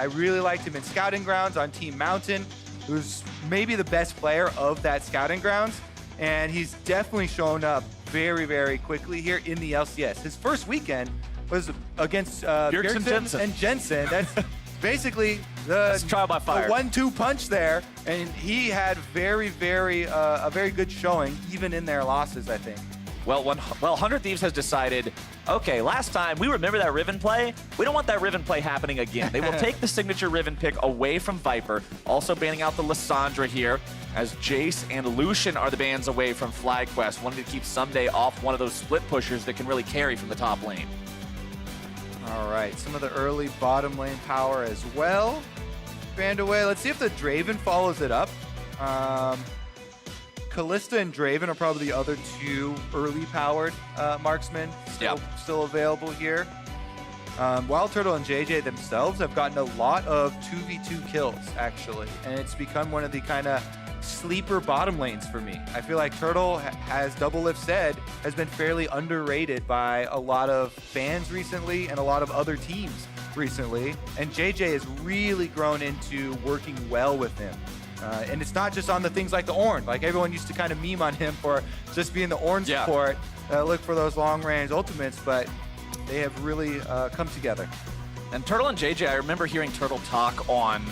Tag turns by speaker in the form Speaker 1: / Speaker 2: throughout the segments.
Speaker 1: I really liked him in Scouting Grounds on Team Mountain, who's maybe the best player of that Scouting Grounds. And he's definitely shown up very, very quickly here in the LCS. His first weekend was against Bjergsen and Jensen. That's basically the
Speaker 2: trial by fire.
Speaker 1: 1-2 punch there. And he had a very good showing, even in their losses, I think.
Speaker 2: Well, 100 Thieves has decided, okay, last time we remember that Riven play. We don't want that Riven play happening again. They will take the signature Riven pick away from Viper, also banning out the Lissandra here, as Jace and Lucian are the bans away from FlyQuest, wanting to keep Ssumday off one of those split pushers that can really carry from the top lane.
Speaker 1: All right, some of the early bottom lane power as well. Banned away. Let's see if the Draven follows it up. Kalista and Draven are probably the other two early powered marksmen still available here. WildTurtle and JayJ themselves have gotten a lot of 2v2 kills, actually, and it's become one of the kind of sleeper bottom lanes for me. I feel like Turtle, as Double Lift said, has been fairly underrated by a lot of fans recently and a lot of other teams recently, and JayJ has really grown into working well with him. And it's not just on the things like the Ornn. Like, everyone used to kind of meme on him for just being the Ornn support, look for those long-range ultimates, but they have really come together.
Speaker 2: And Turtle and JayJ, I remember hearing Turtle talk on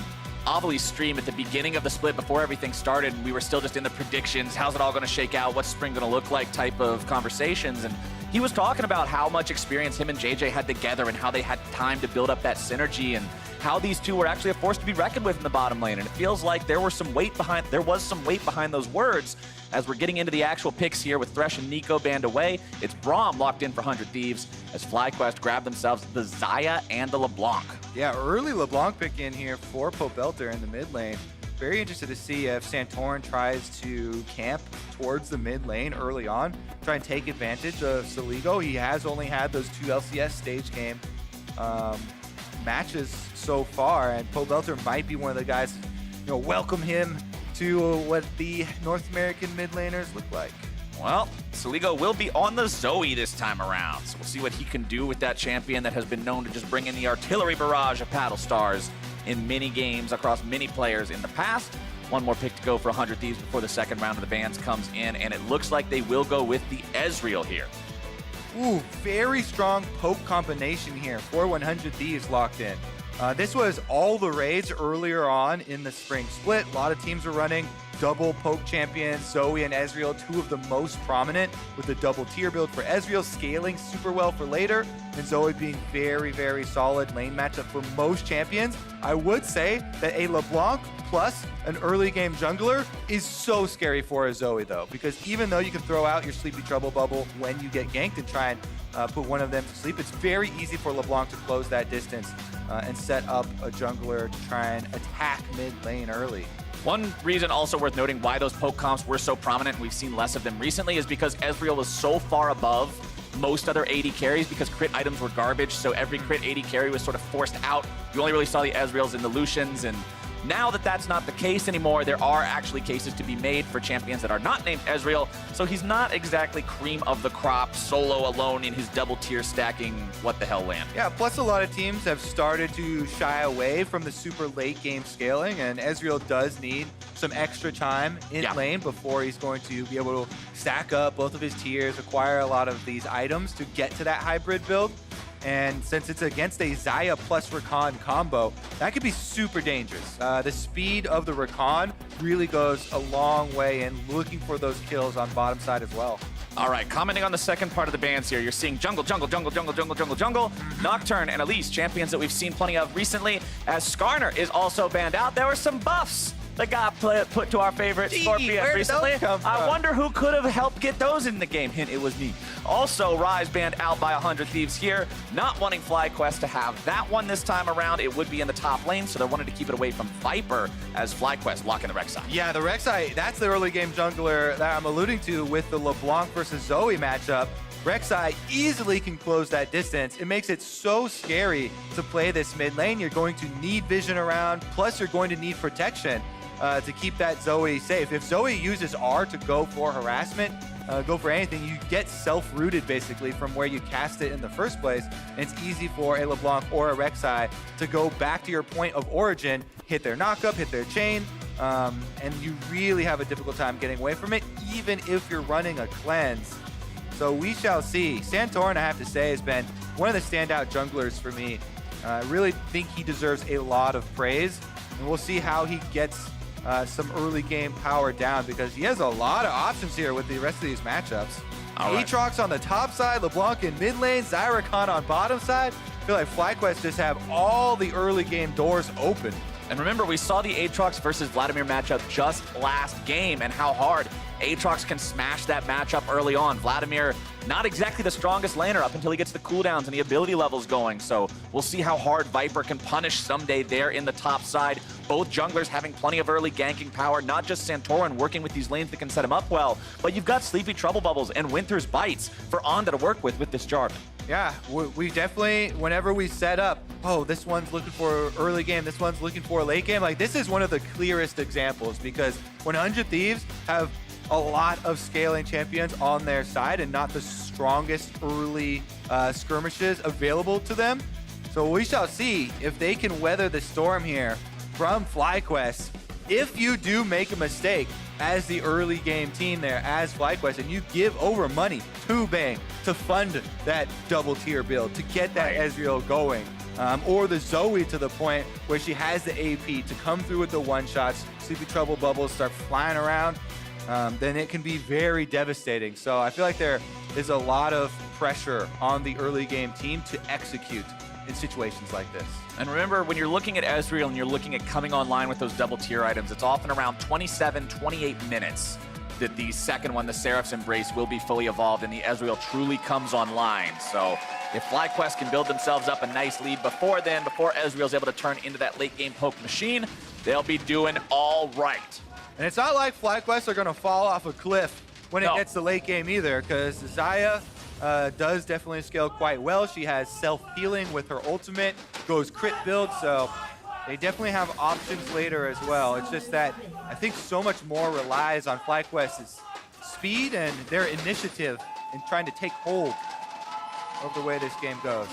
Speaker 2: Avali's stream at the beginning of the split before everything started, and we were still just in the predictions, how's it all going to shake out, what's spring going to look like type of conversations, and he was talking about how much experience him and JayJ had together and how they had time to build up that synergy and how these two were actually a force to be reckoned with in the bottom lane. And it feels like there was some weight behind those words as we're getting into the actual picks here with Thresh and Nico banned away. It's Braum locked in for 100 Thieves as FlyQuest grab themselves the Xayah and the LeBlanc.
Speaker 1: Yeah, early LeBlanc pick in here for Pobelter in the mid lane. Very interested to see if Santorin tries to camp towards the mid lane early on, try and take advantage of Saligo. He has only had those 2 LCS stage game matches so far, and Pobelter might be one of the guys, welcome him to what the North American mid laners look like.
Speaker 2: Well, Saligo will be on the Zoe this time around, so we'll see what he can do with that champion that has been known to just bring in the artillery barrage of paddle stars in many games across many players in the past. One more pick to go for 100 Thieves before the second round of the bans comes in, and it looks like they will go with the Ezreal here.
Speaker 1: Ooh, very strong poke combination here for 100 Thieves locked in. This was all the raids earlier on in the spring split. A lot of teams were running double poke champions, Zoe and Ezreal, two of the most prominent, with the double tier build for Ezreal scaling super well for later, and Zoe being very, very solid lane matchup for most champions. I would say that a LeBlanc plus an early game jungler is so scary for a Zoe though, because even though you can throw out your Sleepy Trouble bubble when you get ganked and try and put one of them to sleep, it's very easy for LeBlanc to close that distance and set up a jungler to try and attack mid lane early.
Speaker 2: One reason also worth noting why those poke comps were so prominent and we've seen less of them recently is because Ezreal was so far above most other AD carries because crit items were garbage, so every crit AD carry was sort of forced out. You only really saw the Ezreals and the Lucians, and now that that's not the case anymore, there are actually cases to be made for champions that are not named Ezreal, so he's not exactly cream of the crop, solo alone in his double tier stacking what the hell land.
Speaker 1: Yeah, plus a lot of teams have started to shy away from the super late game scaling, and Ezreal does need some extra time in lane before he's going to be able to stack up both of his tiers, acquire a lot of these items to get to that hybrid build. And since it's against a Xayah plus Rakan combo, that could be super dangerous. The speed of the Rakan really goes a long way in looking for those kills on bottom side as well.
Speaker 2: All right, commenting on the second part of the bans here, you're seeing jungle, Nocturne, and Elise, champions that we've seen plenty of recently, as Skarner is also banned out. There were some buffs that got put to our favorite Scorpion recently. I wonder who could have helped get those in the game. Hint, it was me. Also, Rise banned out by 100 Thieves here, not wanting FlyQuest to have that one this time around. It would be in the top lane, so they wanted to keep it away from Viper as FlyQuest blocking the Rek'Sai.
Speaker 1: Yeah, the Rek'Sai, that's the early game jungler that I'm alluding to with the LeBlanc versus Zoe matchup. Rek'Sai easily can close that distance. It makes it so scary to play this mid lane. You're going to need vision around, plus you're going to need protection. to keep that Zoe safe. If Zoe uses R to go for harassment, go for anything, you get self-rooted basically from where you cast it in the first place. And it's easy for a LeBlanc or a Rek'Sai to go back to your point of origin, hit their knockup, hit their chain, and you really have a difficult time getting away from it, even if you're running a cleanse. So we shall see. Santorin, I have to say, has been one of the standout junglers for me. I really think he deserves a lot of praise, and we'll see how he gets some early game power down, because he has a lot of options here with the rest of these matchups. Aatrox on the top side, LeBlanc in mid lane, Zyrakan on bottom side. I feel like FlyQuest just have all the early game doors open.
Speaker 2: And remember, we saw the Aatrox versus Vladimir matchup just last game and how hard Aatrox can smash that matchup early on. Vladimir, not exactly the strongest laner up until he gets the cooldowns and the ability levels going. So we'll see how hard Viper can punish Ssumday there in the top side. Both junglers having plenty of early ganking power, not just Santorin working with these lanes that can set him up well, but you've got Sleepy Trouble Bubbles and Winter's Bites for Onda to work with this Jarvan.
Speaker 1: Yeah, we definitely, whenever we set up, oh, this one's looking for early game, this one's looking for late game, like this is one of the clearest examples, because 100 Thieves have a lot of scaling champions on their side and not the strongest early skirmishes available to them. So we shall see if they can weather the storm here from FlyQuest. If you do make a mistake as the early game team there, as FlyQuest, and you give over money to Bang to fund that double tier build, to get that Ezreal going, or the Zoe to the point where she has the AP to come through with the one-shots, Sleepy Trouble Bubbles start flying around, then it can be very devastating. So I feel like there is a lot of pressure on the early game team to execute in situations like this.
Speaker 2: And remember, when you're looking at Ezreal and you're looking at coming online with those double tier items, it's often around 27, 28 minutes that the second one, the Seraph's Embrace, will be fully evolved and the Ezreal truly comes online. So if FlyQuest can build themselves up a nice lead before then, before Ezreal's able to turn into that late game poke machine, they'll be doing all right.
Speaker 1: And it's not like FlyQuest are going to fall off a cliff when it gets to late game either, because Xayah does definitely scale quite well. She has self-healing with her ultimate, goes crit build, so they definitely have options later as well. It's just that I think so much more relies on FlyQuest's speed and their initiative in trying to take hold of the way this game goes.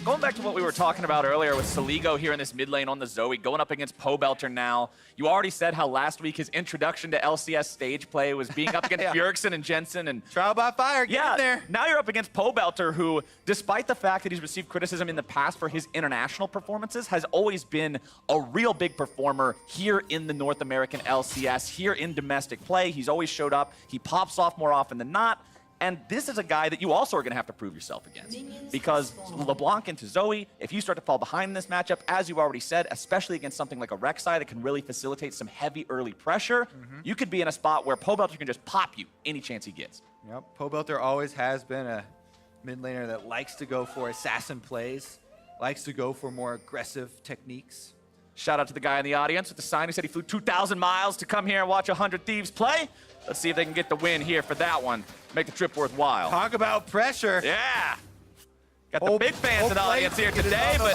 Speaker 2: Going back to what we were talking about earlier with Saligo here in this mid lane on the Zoe, going up against Pobelter now. You already said how last week his introduction to LCS stage play was being up against Bjergsen and Jensen. And
Speaker 1: Trial by fire, get in there.
Speaker 2: Now you're up against Pobelter, who, despite the fact that he's received criticism in the past for his international performances, has always been a real big performer here in the North American LCS, here in domestic play. He's always showed up. He pops off more often than not. And this is a guy that you also are going to have to prove yourself against. Because LeBlanc into Zoe, if you start to fall behind in this matchup, as you've already said, especially against something like a Rek'Sai that can really facilitate some heavy early pressure, you could be in a spot where Pobelter can just pop you any chance he gets.
Speaker 1: Yep, Pobelter always has been a mid laner that likes to go for assassin plays, likes to go for more aggressive techniques.
Speaker 2: Shout out to the guy in the audience with the sign who said he flew 2,000 miles to come here and watch 100 Thieves play. Let's see if they can get the win here for that one. Make the trip worthwhile.
Speaker 1: Talk about pressure.
Speaker 2: Yeah. Got the big fans in the audience here today, but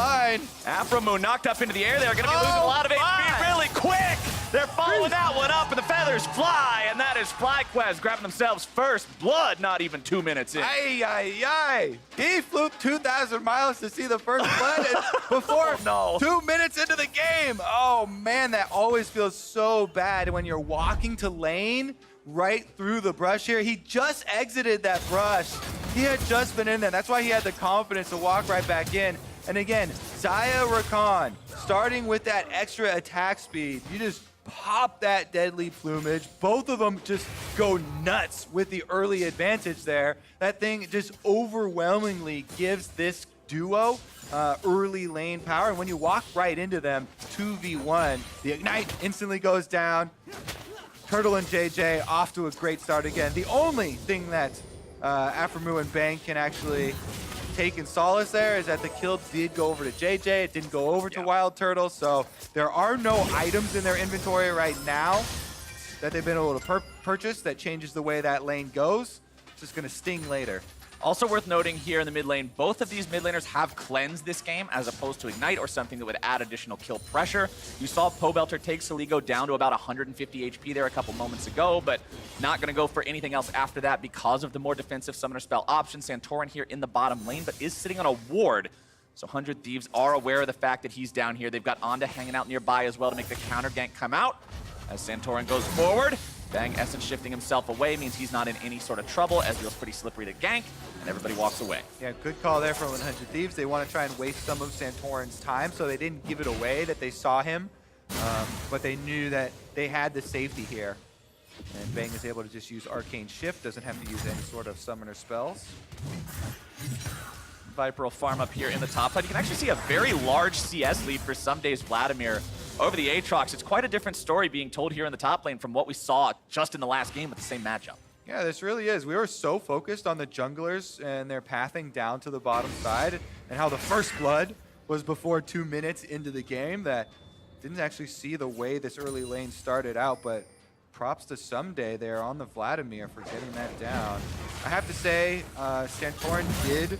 Speaker 2: aphromoo knocked up into the air. They're going to be losing a lot of HP really quick. They're following that one up, and the feathers fly, and that is FlyQuest grabbing themselves first blood, not even 2 minutes in.
Speaker 1: Ay, ay, ay. He flew 2,000 miles to see the first blood before 2 minutes into the game. Oh, man, that always feels so bad when you're walking to lane right through the brush here. He just exited that brush. He had just been in there. That's why he had the confidence to walk right back in. And again, Zyrakan, starting with that extra attack speed, you just pop that deadly plumage. Both of them just go nuts with the early advantage there. That thing just overwhelmingly gives this duo early lane power. And when you walk right into them, 2v1, the Ignite instantly goes down. Turtle and JayJ off to a great start again. The only thing that aphromoo and Bang can actually take in solace there is that the kill did go over to JayJ. It didn't go over to WildTurtle, so there are no items in their inventory right now that they've been able to purchase that changes the way that lane goes. It's just going to sting later.
Speaker 2: Also worth noting here in the mid lane, both of these mid laners have cleansed this game as opposed to Ignite or something that would add additional kill pressure. You saw Pobelter take Saligo down to about 150 HP there a couple moments ago, but not going to go for anything else after that because of the more defensive summoner spell option. Santorin here in the bottom lane, but is sitting on a ward. So 100 Thieves are aware of the fact that he's down here. They've got Onda hanging out nearby as well to make the counter gank come out. As Santorin goes forward, Bang Essence shifting himself away means he's not in any sort of trouble. Ezreal's pretty slippery to gank, and everybody walks away.
Speaker 1: Yeah, good call there from 100 Thieves. They want to try and waste some of Santorin's time, so they didn't give it away that they saw him, but they knew that they had the safety here. And Bang is able to just use Arcane Shift, doesn't have to use any sort of summoner spells.
Speaker 2: Viper will farm up here in the top side. You can actually see a very large CS lead for Ssumday's Vladimir over the Aatrox. It's quite a different story being told here in the top lane from what we saw just in the last game with the same matchup.
Speaker 1: Yeah, this really is. We were so focused on the junglers and their pathing down to the bottom side and how the first blood was before 2 minutes into the game that didn't actually see the way this early lane started out, but props to Ssumday there on the Vladimir for getting that down. I have to say, Santorin did...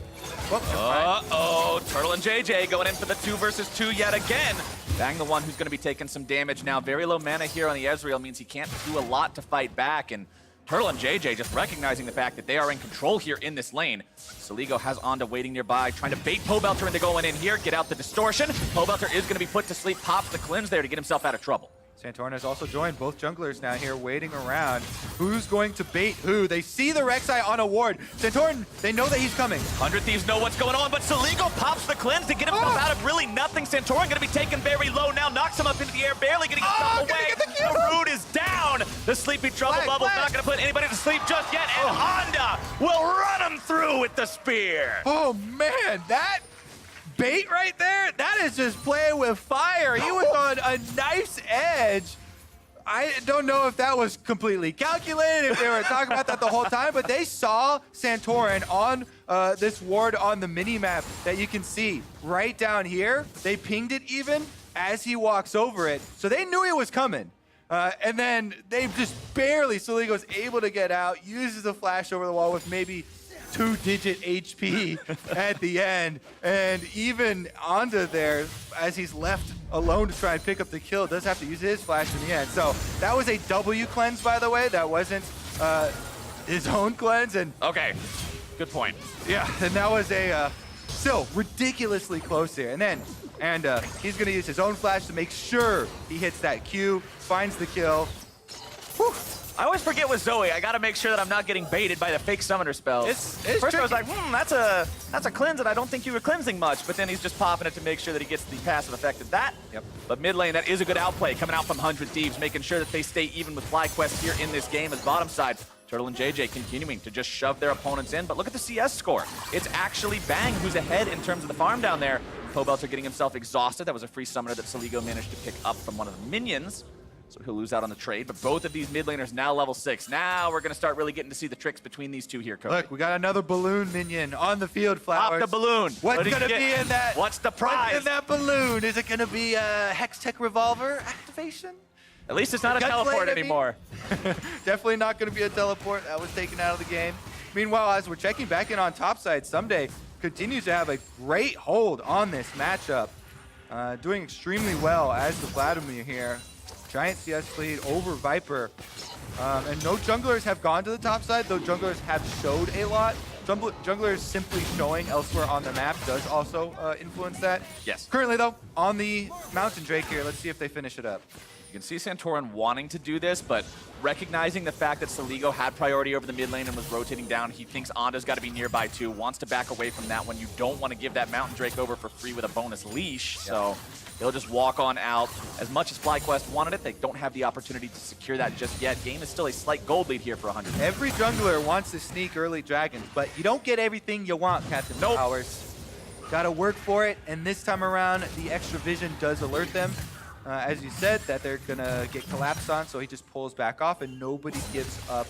Speaker 2: Uh-oh, Turtle and JayJ going in for the 2 versus 2 yet again. Bang, the one who's going to be taking some damage now. Very low mana here on the Ezreal means he can't do a lot to fight back, and Turtle and JayJ just recognizing the fact that they are in control here in this lane. Saligo has Onda waiting nearby, trying to bait Pobelter into going in here, get out the distortion. Pobelter is going to be put to sleep, pops the cleanse there to get himself out of trouble.
Speaker 1: Santorin has also joined both junglers now here waiting around. Who's going to bait who? They see the Rek'Sai on a ward. Santorin, they know that he's coming.
Speaker 2: 100 Thieves know what's going on, but Saligo pops the cleanse to get himself out of really nothing. Santorin going to be taken very low now, knocks him up into the air, barely getting himself away. The root is down. The Sleepy Trouble Bubble's not going to put anybody to sleep just yet, and Onda will run him through with the spear.
Speaker 1: Oh man, that bait right there, that is just playing with fire. He was on a nice edge. I don't know if that was completely calculated, if they were talking about that the whole time, but they saw Santorin on this ward on the mini-map that you can see right down here. They pinged it even as he walks over it, so they knew he was coming. And then they just barely, Saligo's able to get out, uses the flash over the wall with maybe 2-digit HP at the end, and even Onda there, as he's left alone to try and pick up the kill, does have to use his flash in the end. So that was a W cleanse, by the way. That wasn't his own cleanse. And
Speaker 2: okay, good point.
Speaker 1: Yeah, and that was a still ridiculously close here. And then he's going to use his own flash to make sure he hits that Q, finds the kill. Whew.
Speaker 2: I always forget with Zoe. I got to make sure that I'm not getting baited by the fake summoner spell.
Speaker 1: It's
Speaker 2: First
Speaker 1: tricky.
Speaker 2: I was like, that's a cleanse, and I don't think you were cleansing much. But then he's just popping it to make sure that he gets the passive effect of that.
Speaker 1: Yep.
Speaker 2: But mid lane, that is a good outplay coming out from 100 Thieves, making sure that they stay even with FlyQuest here in this game as bottom side. Turtle and JayJ continuing to just shove their opponents in. But look at the CS score. It's actually Bang who's ahead in terms of the farm down there. Pobelter getting himself exhausted. That was a free summoner that Saligo managed to pick up from one of the minions. So he'll lose out on the trade, but both of these mid laners now level 6. Now we're going to start really getting to see the tricks between these two here, Cody.
Speaker 1: Look, we got another balloon minion on the field, Flowers.
Speaker 2: Pop the balloon.
Speaker 1: What's going to be in that?
Speaker 2: What's the prize?
Speaker 1: What's in that balloon? Is it going to be a Hex Tech Revolver activation?
Speaker 2: At least it's not a teleport anymore.
Speaker 1: Definitely not going to be a teleport. That was taken out of the game. Meanwhile, as we're checking back in on top side, Ssumday continues to have a great hold on this matchup. Doing extremely well as the Vladimir here. Giant CS lead over Viper. And no junglers have gone to the top side, though junglers have showed a lot. Junglers simply showing elsewhere on the map does also influence that.
Speaker 2: Yes.
Speaker 1: Currently, though, on the Mountain Drake here, let's see if they finish it up.
Speaker 2: You can see Santorin wanting to do this, but recognizing the fact that Saligo had priority over the mid lane and was rotating down, he thinks Onda's got to be nearby too, wants to back away from that one. You don't want to give that Mountain Drake over for free with a bonus leash, so he'll just walk on out. As much as FlyQuest wanted it, they don't have the opportunity to secure that just yet. Game is still a slight gold lead here for 100.
Speaker 1: Every jungler wants to sneak early dragons, but you don't get everything you want, Captain Powers. Got to work for it, and this time around, the extra vision does alert them. As you said, that they're going to get collapsed on, so he just pulls back off, and nobody gives up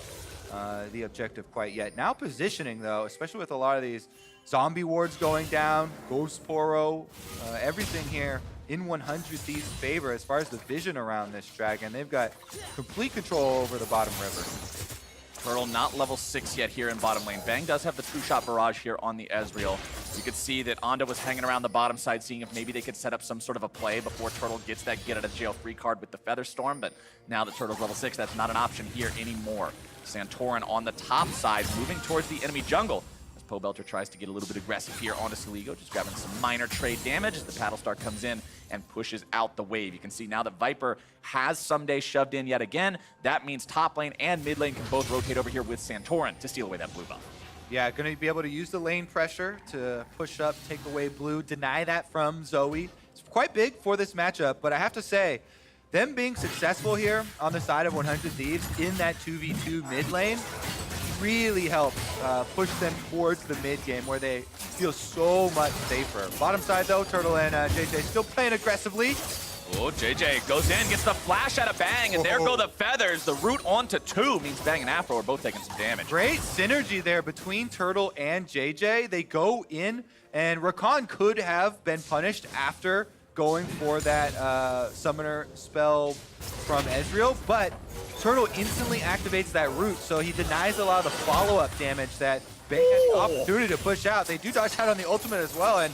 Speaker 1: the objective quite yet. Now positioning, though, especially with a lot of these zombie wards going down, Ghost Poro, everything here in 100 Thieves' favor as far as the vision around this dragon. They've got complete control over the bottom river.
Speaker 2: Turtle not level 6 yet here in bottom lane. Bang does have the two-shot barrage here on the Ezreal. You could see that Onda was hanging around the bottom side, seeing if maybe they could set up some sort of a play before Turtle gets that get-out-of-jail-free card with the Featherstorm, but now that Turtle's level 6, that's not an option here anymore. Santorin on the top side, moving towards the enemy jungle. As Pobelter tries to get a little bit aggressive here onto Saligo, just grabbing some minor trade damage as the Battlestar comes in and pushes out the wave. You can see now that Viper has Ssumday shoved in yet again. That means top lane and mid lane can both rotate over here with Santorin to steal away that blue buff.
Speaker 1: Yeah, going to be able to use the lane pressure to push up, take away blue, deny that from Zoe. It's quite big for this matchup, but I have to say, them being successful here on the side of 100 Thieves in that 2v2 mid lane really helps push them towards the mid game where they feel so much safer. Bottom side though, Turtle and JayJ still playing aggressively.
Speaker 2: Oh, JayJ goes in, gets the flash out of Bang, and there go the feathers. The root onto 2 means Bang and Afro are both taking some damage.
Speaker 1: Great synergy there between Turtle and JayJ. They go in, and Rakan could have been punished after going for that summoner spell from Ezreal, but Turtle instantly activates that root, so he denies a lot of the follow-up damage that Bang had the opportunity to push out. They do dodge out on the ultimate as well, and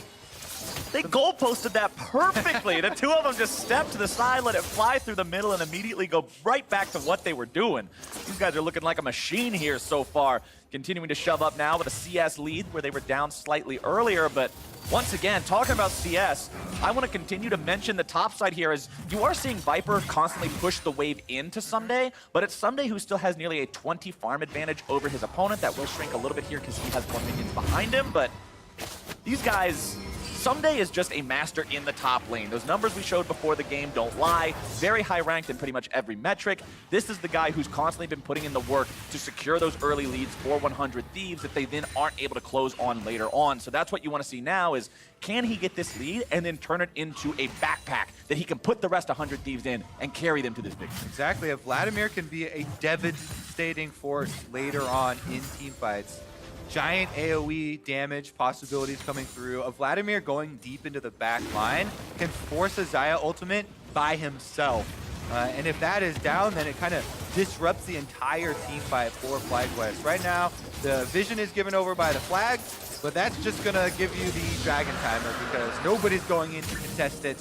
Speaker 3: they goal posted that perfectly. The two of them just step to the side, let it fly through the middle, and immediately go right back to what they were doing. These guys are looking like a machine here so far. Continuing to shove up now with a CS lead where they were down slightly earlier, but once again, talking about CS, I want to continue to mention the top side here as you are seeing Viper constantly push the wave into Ssumday, but it's Ssumday who still has nearly a 20 farm advantage over his opponent. That will shrink a little bit here because he has more minions behind him, but these guys, Ssumday is just a master in the top lane. Those numbers we showed before the game don't lie. Very high ranked in pretty much every metric. This is the guy who's constantly been putting in the work to secure those early leads for 100 Thieves that they then aren't able to close on later on. So that's what you want to see now is, can he get this lead and then turn it into a backpack that he can put the rest 100 Thieves in and carry them to this victory?
Speaker 1: exactly, if Vladimir can be a devastating force later on in teamfights. Giant AoE damage possibilities coming through. A Vladimir going deep into the back line can force a Xayah ultimate by himself. And if that is down, then it kind of disrupts the entire team fight for FlyQuest. Right now, the vision is given over by the flag, but that's just going to give you the Dragon Timer because nobody's going in to contest it.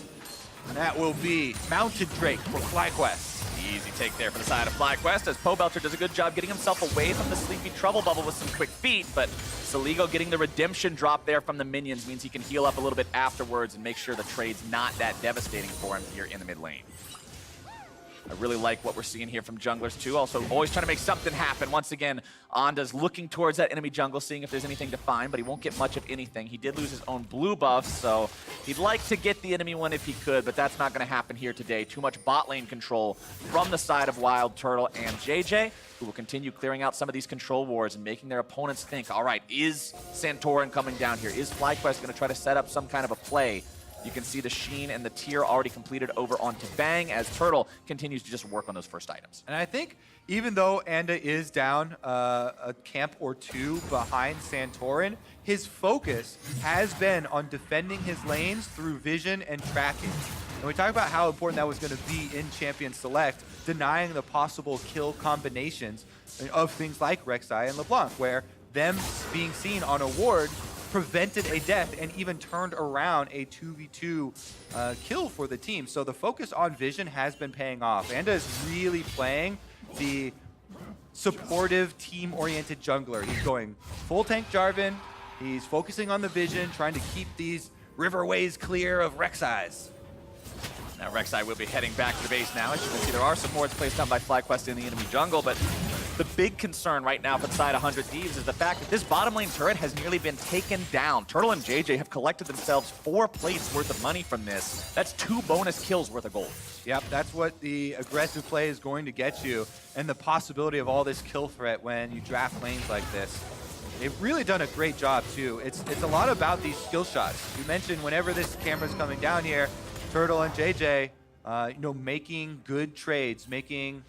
Speaker 1: And that will be Mounted Drake for FlyQuest.
Speaker 2: Easy take there for the side of FlyQuest as Pobelter does a good job getting himself away from the Sleepy Trouble Bubble with some quick feet, but Saligo getting the redemption drop there from the minions means he can heal up a little bit afterwards and make sure the trade's not that devastating for him here in the mid lane. I really like what we're seeing here from junglers too. Also, always trying to make something happen. Once again, Onda's looking towards that enemy jungle, seeing if there's anything to find, but he won't get much of anything. He did lose his own blue buff, so he'd like to get the enemy one if he could, but that's not going to happen here today. Too much bot lane control from the side of WildTurtle and JayJ, who will continue clearing out some of these control wars and making their opponents think, all right, is Santorin coming down here? Is FlyQuest going to try to set up some kind of a play? You can see the Sheen and the tier already completed over onto Bang as Turtle continues to just work on those first items.
Speaker 1: And I think even though Anda is down a camp or two behind Santorin, his focus has been on defending his lanes through vision and tracking. And we talk about how important that was going to be in Champion Select, denying the possible kill combinations of things like Rek'Sai and LeBlanc, where them being seen on a ward prevented a death and even turned around a 2v2 kill for the team. So the focus on vision has been paying off. Anda is really playing the supportive, team-oriented jungler. He's going full tank Jarvan. He's focusing on the vision, trying to keep these riverways clear of Rek'Sai's.
Speaker 2: Now Rek'Sai will be heading back to the base now. As you can see, there are some wards placed down by FlyQuest in the enemy jungle, but the big concern right now for the side of 100 Thieves is the fact that this bottom lane turret has nearly been taken down. Turtle and JayJ have collected themselves 4 plates worth of money from this. That's 2 bonus kills worth of gold.
Speaker 1: Yep, that's what the aggressive play is going to get you, and the possibility of all this kill threat when you draft lanes like this. They've really done a great job too. It's a lot about these skill shots. You mentioned whenever this camera's coming down here, Turtle and JayJ, making good trades, making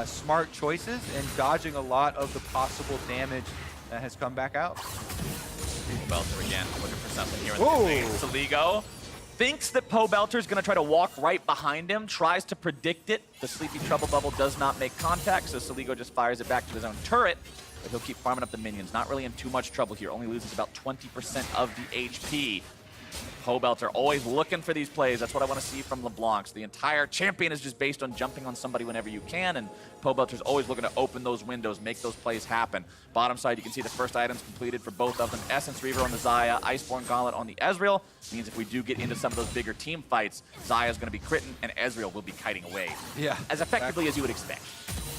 Speaker 1: smart choices, and dodging a lot of the possible damage that has come back out.
Speaker 2: Pobelter again, looking for something here in the mid lane. Saligo
Speaker 3: thinks that Pobelter is going to try to walk right behind him, tries to predict it. The Sleepy Trouble Bubble does not make contact, so Saligo just fires it back to his own turret. But he'll keep farming up the minions. Not really in too much trouble here. Only loses about 20% of the HP. Pobelter always looking for these plays. That's what I want to see from LeBlanc. So the entire champion is just based on jumping on somebody whenever you can, and Pobelter's always looking to open those windows, make those plays happen. Bottom side, you can see the first items completed for both of them. Essence Reaver on the Xayah, Iceborne Gauntlet on the Ezreal. Means if we do get into some of those bigger team fights, Xayah's going to be critting, and Ezreal will be kiting away.
Speaker 1: Yeah.
Speaker 3: As effectively as you would expect.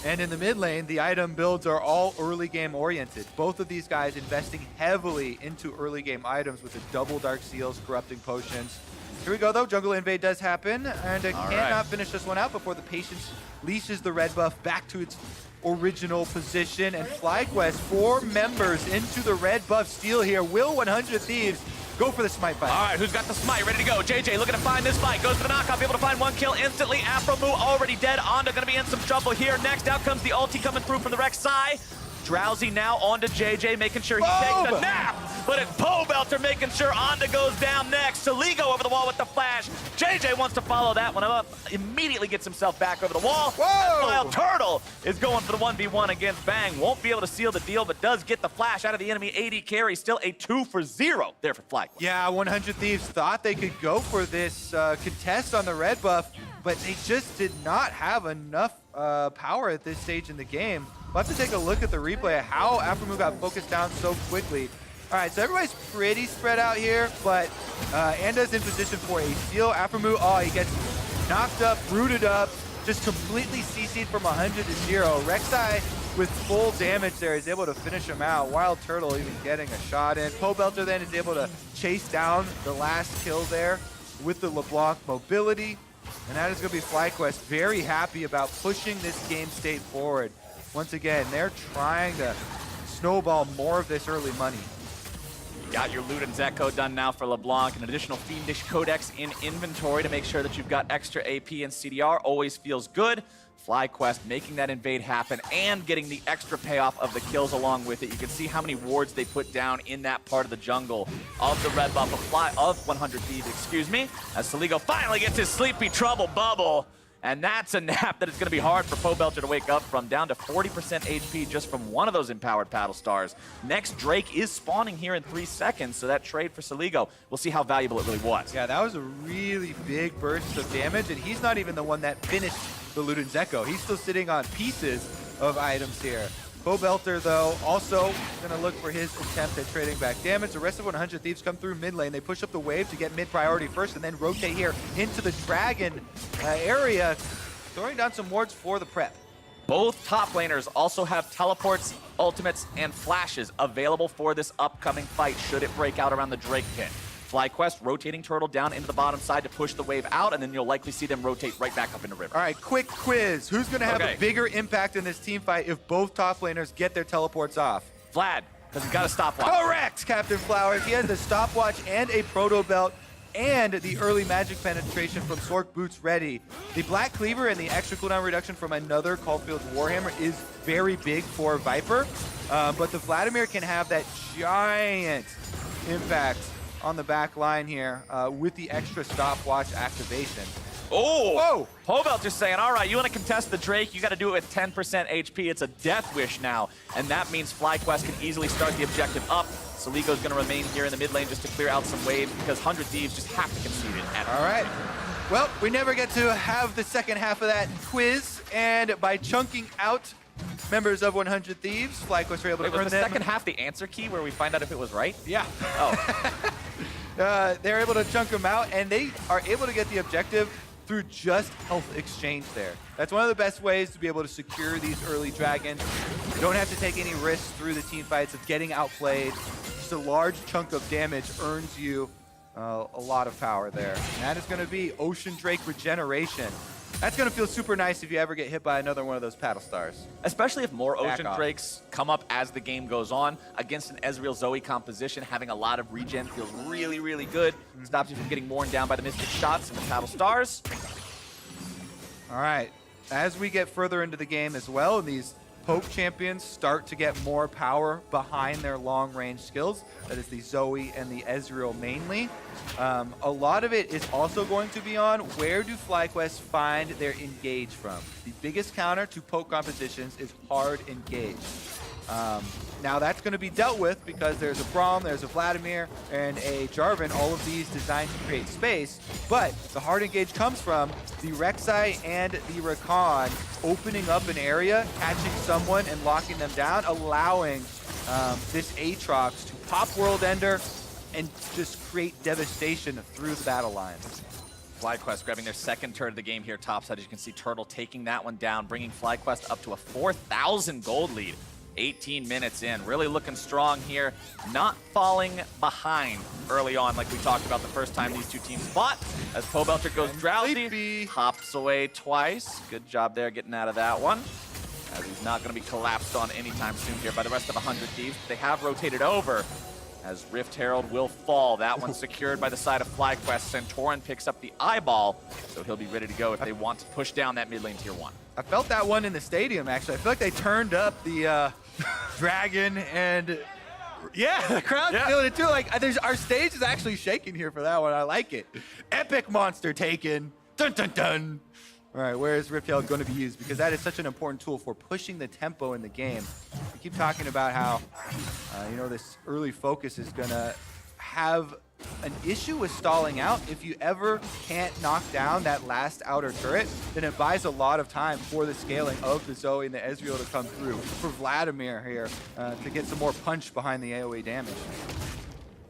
Speaker 1: And in the mid lane, the item builds are all early game oriented. Both of these guys investing heavily into early game items with the double Dark Seals, corrupting potions. Here we go though, jungle invade does happen, and I cannot finish this one out before the Patience leashes the red buff back to its original position. And FlyQuest, 4 members into the red buff steal here. Will 100 Thieves go for the smite fight?
Speaker 2: All right, who's got the smite? Ready to go. JayJ looking to find this fight. Goes for the knockoff, able to find 1 kill instantly. aphromoo already dead. Onda gonna be in some trouble here. Next out comes the ulti coming through from the Rek'Sai. Drowsy now onto JayJ, making sure he takes a nap. But it's Pobelter making sure Onda goes down next. Saligo over the wall with the flash. JayJ wants to follow that one up. Immediately gets himself back over the wall. WildTurtle is going for the 1v1 against Bang. Won't be able to seal the deal, but does get the flash out of the enemy AD carry. Still a 2 for 0 there for FlyQuest.
Speaker 1: Yeah, 100 Thieves thought they could go for this contest on the red buff, but they just did not have enough power at this stage in the game. We'll have to take a look at the replay of how aphromoo got focused down so quickly. All right, so everybody's pretty spread out here, but Anda's in position for a steal. aphromoo, he gets knocked up, rooted up, just completely CC'd from 100 to 0. Rek'Sai with full damage there is able to finish him out. WildTurtle even getting a shot in. Pobelter then is able to chase down the last kill there with the LeBlanc mobility. And that is going to be FlyQuest very happy about pushing this game state forward. Once again, they're trying to snowball more of this early money.
Speaker 3: You got your loot and Zeko done now for LeBlanc. An additional Fiendish Codex in inventory to make sure that you've got extra AP and CDR. Always feels good. FlyQuest making that invade happen and getting the extra payoff of the kills along with it. You can see how many wards they put down in that part of the jungle of the red buff of 100 Thieves, as Saligo finally gets his Sleepy Trouble Bubble. And that's a nap that it's going to be hard for Pobelter to wake up from, down to 40% HP just from one of those empowered paddle stars. Next, Drake is spawning here in 3 seconds, so that trade for Saligo, we'll see how valuable it really was.
Speaker 1: Yeah, that was a really big burst of damage, and he's not even the one that finished the loot and Zeko. He's still sitting on pieces of items here. Pobelter, though, also going to look for his attempt at trading back damage. The rest of 100 Thieves come through mid lane. They push up the wave to get mid priority first and then rotate here into the dragon area, throwing down some wards for the prep.
Speaker 3: Both top laners also have teleports, ultimates, and flashes available for this upcoming fight should it break out around the Drake pit. FlyQuest rotating Turtle down into the bottom side to push the wave out, and then you'll likely see them rotate right back up into river.
Speaker 1: All right, quick quiz. Who's going to have a bigger impact in this team fight if both top laners get their teleports off?
Speaker 3: Vlad, because he's got a stopwatch.
Speaker 1: Correct, Captain Flowers. He has the stopwatch and a proto belt and the early magic penetration from Sork Boots ready. The Black Cleaver and the extra cooldown reduction from another Caulfield Warhammer is very big for Viper, but the Vladimir can have that giant impact on the back line here with the extra stopwatch activation.
Speaker 3: Oh! Whoa! Pobelter saying, all right, you want to contest the Drake, you got to do it with 10% HP. It's a death wish now, and that means FlyQuest can easily start the objective up. Saligo's going to remain here in the mid lane just to clear out some waves because 100 Thieves just have to concede it.
Speaker 1: All right. Well, we never get to have the second half of that quiz, and by chunking out members of 100 Thieves, FlyQuest were able to earn
Speaker 3: was the second half the answer key where we find out if it was right?
Speaker 1: Yeah.
Speaker 3: Oh.
Speaker 1: They're able to chunk them out, and they are able to get the objective through just health exchange there. That's one of the best ways to be able to secure these early dragons. You don't have to take any risks through the team fights of getting outplayed. Just a large chunk of damage earns you a lot of power there. And that is going to be Ocean Drake Regeneration. That's going to feel super nice if you ever get hit by another one of those paddle stars.
Speaker 3: Especially if more Ocean Drakes come up as the game goes on. Against an Ezreal Zoe composition, having a lot of regen feels really, really good. Stops you from getting worn down by the Mystic shots and the paddle stars.
Speaker 1: All right. As we get further into the game as well, in these Poke champions start to get more power behind their long-range skills. That is the Zoe and the Ezreal mainly. A lot of it is also going to be on where do FlyQuest find their engage from. The biggest counter to poke compositions is hard engage. Now that's going to be dealt with because there's a Braum, there's a Vladimir, and a Jarvan, all of these designed to create space. But the hard engage comes from the Rek'Sai and the Rakan opening up an area, catching someone and locking them down, allowing this Aatrox to pop World Ender and just create devastation through the battle lines.
Speaker 2: FlyQuest grabbing their second turret of the game here topside. As you can see, Turtle taking that one down, bringing FlyQuest up to a 4,000 gold lead. 18 minutes in, really looking strong here, not falling behind early on like we talked about the first time these two teams fought. As Pobelter goes drowsy, hops away twice. Good job there getting out of that one, as he's not going to be collapsed on anytime soon here by the rest of 100 Thieves. They have rotated over as Rift Herald will fall. That one's secured by the side of FlyQuest. Santorin picks up the eyeball, so he'll be ready to go if they want to push down that mid lane tier 1.
Speaker 1: I felt that one in the stadium, actually. I feel like they turned up the Dragon and... Yeah, the crowd's feeling it too. Like, our stage is actually shaking here for that one. I like it. Epic monster taken. Dun, dun, dun. All right, where is Rift Herald going to be used? Because that is such an important tool for pushing the tempo in the game. We keep talking about how, you know, this early focus is going to have an issue with stalling out. If you ever can't knock down that last outer turret, then it buys a lot of time for the scaling of the Zoe and the Ezreal to come through. For Vladimir here to get some more punch behind the AoE damage.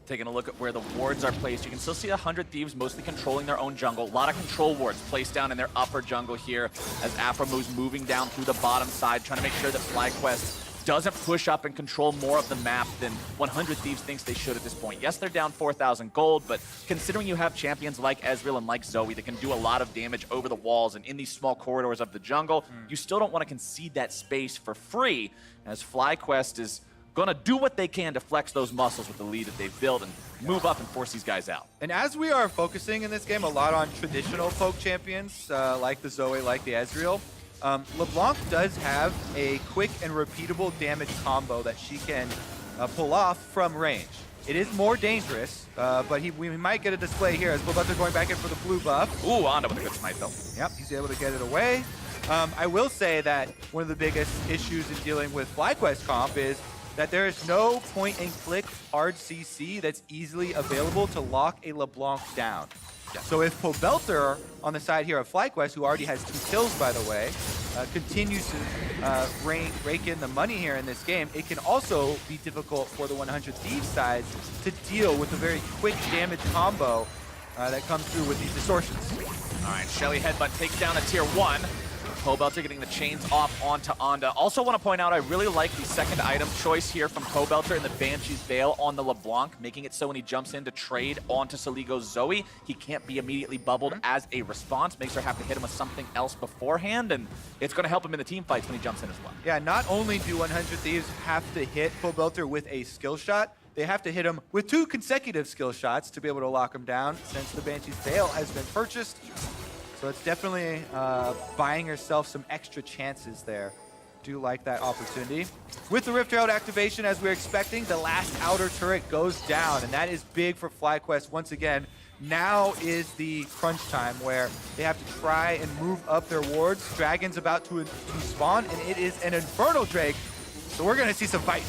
Speaker 2: Taking a look at where the wards are placed, you can still see 100 Thieves mostly controlling their own jungle. A lot of control wards placed down in their upper jungle here as aphromoo moving down through the bottom side, trying to make sure that FlyQuest doesn't push up and control more of the map than 100 Thieves thinks they should at this point. Yes, they're down 4,000 gold, but considering you have champions like Ezreal and like Zoe that can do a lot of damage over the walls and in these small corridors of the jungle, you still don't want to concede that space for free, as FlyQuest is going to do what they can to flex those muscles with the lead that they've built and move up and force these guys out.
Speaker 1: And as we are focusing in this game a lot on traditional poke champions, like the Zoe, like the Ezreal, LeBlanc does have a quick and repeatable damage combo that she can pull off from range. It is more dangerous, but we might get a display here as Pobelter going back in for the blue buff.
Speaker 2: Ooh, Anda with a good smite though.
Speaker 1: Yep, he's able to get it away. I will say that one of the biggest issues in dealing with FlyQuest comp is that there is no point-and-click hard CC that's easily available to lock a LeBlanc down. So if Pobelter on the side here of FlyQuest, who already has 2 kills by the way, continues to rake in the money here in this game, it can also be difficult for the 100 Thieves side to deal with a very quick damage combo that comes through with these distortions.
Speaker 2: All right, Shelly Headbutt takes down a tier 1. Pobelter getting the chains off onto Anda. Also want to point out, I really like the second item choice here from Pobelter in the Banshee's Veil on the LeBlanc, making it so when he jumps in to trade onto Soligo's Zoe, he can't be immediately bubbled as a response. Makes her have to hit him with something else beforehand, and it's going to help him in the team fights when he jumps in as well.
Speaker 1: Yeah, not only do 100 Thieves have to hit Pobelter with a skill shot, they have to hit him with 2 consecutive skill shots to be able to lock him down since the Banshee's Veil has been purchased. So it's definitely buying yourself some extra chances there. Do like that opportunity. With the Rift Herald activation, as we're expecting, the last outer turret goes down, and that is big for FlyQuest once again. Now is the crunch time where they have to try and move up their wards. Dragon's about to spawn, and it is an Infernal Drake, so we're going to see some fight.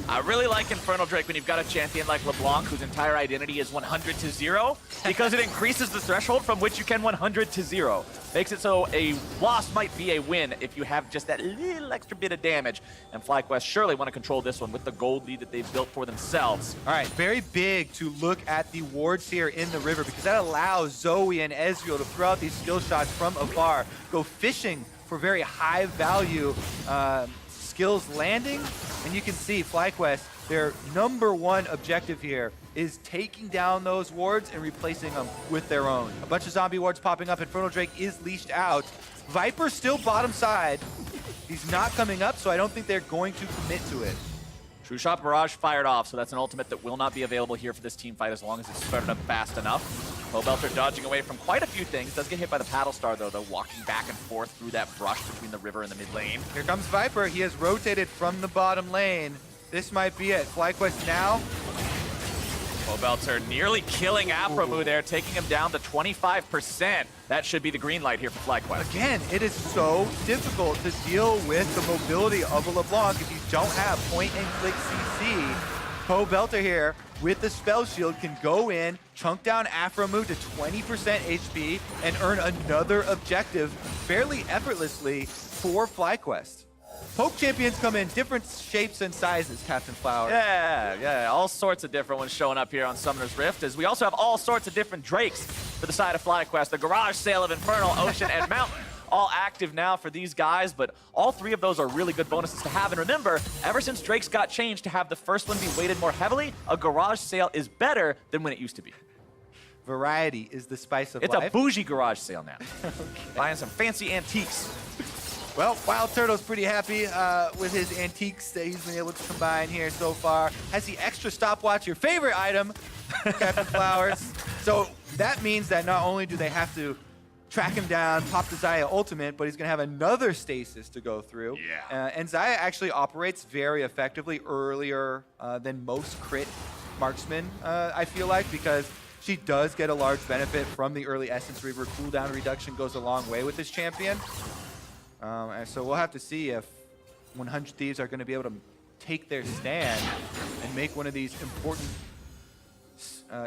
Speaker 2: I really like Infernal Drake when you've got a champion like LeBlanc whose entire identity is 100 to 0 because it increases the threshold from which you can 100 to 0. Makes it so a loss might be a win if you have just that little extra bit of damage. And FlyQuest surely want to control this one with the gold lead that they've built for themselves.
Speaker 1: All right, very big to look at the wards here in the river because that allows Zoe and Ezreal to throw out these skill shots from afar, go fishing for very high value skills landing, and you can see FlyQuest, their #1 objective here is taking down those wards and replacing them with their own. A bunch of zombie wards popping up. Infernal Drake is leashed out. Viper still bottom side. He's not coming up, so I don't think they're going to commit to it.
Speaker 2: True Shot Barrage fired off, so that's an ultimate that will not be available here for this team fight as long as it's started up fast enough.
Speaker 3: Pobelter dodging away from quite a few things. Does get hit by the paddle star though, walking back and forth through that brush between the river and the mid lane.
Speaker 1: Here comes Viper. He has rotated from the bottom lane. This might be it. FlyQuest now.
Speaker 3: Pobelter nearly killing aphromoo there, taking him down to 25%. That should be the green light here for FlyQuest.
Speaker 1: Again, it is so difficult to deal with the mobility of a LeBlanc if you don't have point-and-click CC. Pobelter here with the spell shield can go in, chunk down aphromoo to 20% HP, and earn another objective fairly effortlessly for FlyQuest. Poke champions come in different shapes and sizes, Captain Flower.
Speaker 3: Yeah, all sorts of different ones showing up here on Summoner's Rift, as we also have all sorts of different Drakes for the side of FlyQuest. The Garage Sale of Infernal, Ocean, and Mountain. All active now for these guys, but all three of those are really good bonuses to have. And remember, ever since Drake's got changed to have the first one be weighted more heavily, a Garage Sale is better than when it used to be.
Speaker 1: Variety is the spice of
Speaker 3: It's
Speaker 1: life.
Speaker 3: a bougie Garage Sale now.
Speaker 1: Okay.
Speaker 3: Buying some fancy antiques.
Speaker 1: Well, WildTurtle's pretty happy with his antiques that he's been able to combine here so far. Has the extra stopwatch, your favorite item, Captain Flowers. So that means that not only do they have to track him down, pop the Xayah ultimate, but he's going to have another stasis to go through.
Speaker 3: Yeah.
Speaker 1: And Xayah actually operates very effectively earlier than most crit marksmen, I feel like, because she does get a large benefit from the early Essence Reaver. Cooldown reduction goes a long way with this champion. And so we'll have to see if 100 Thieves are going to be able to take their stand and make one of these important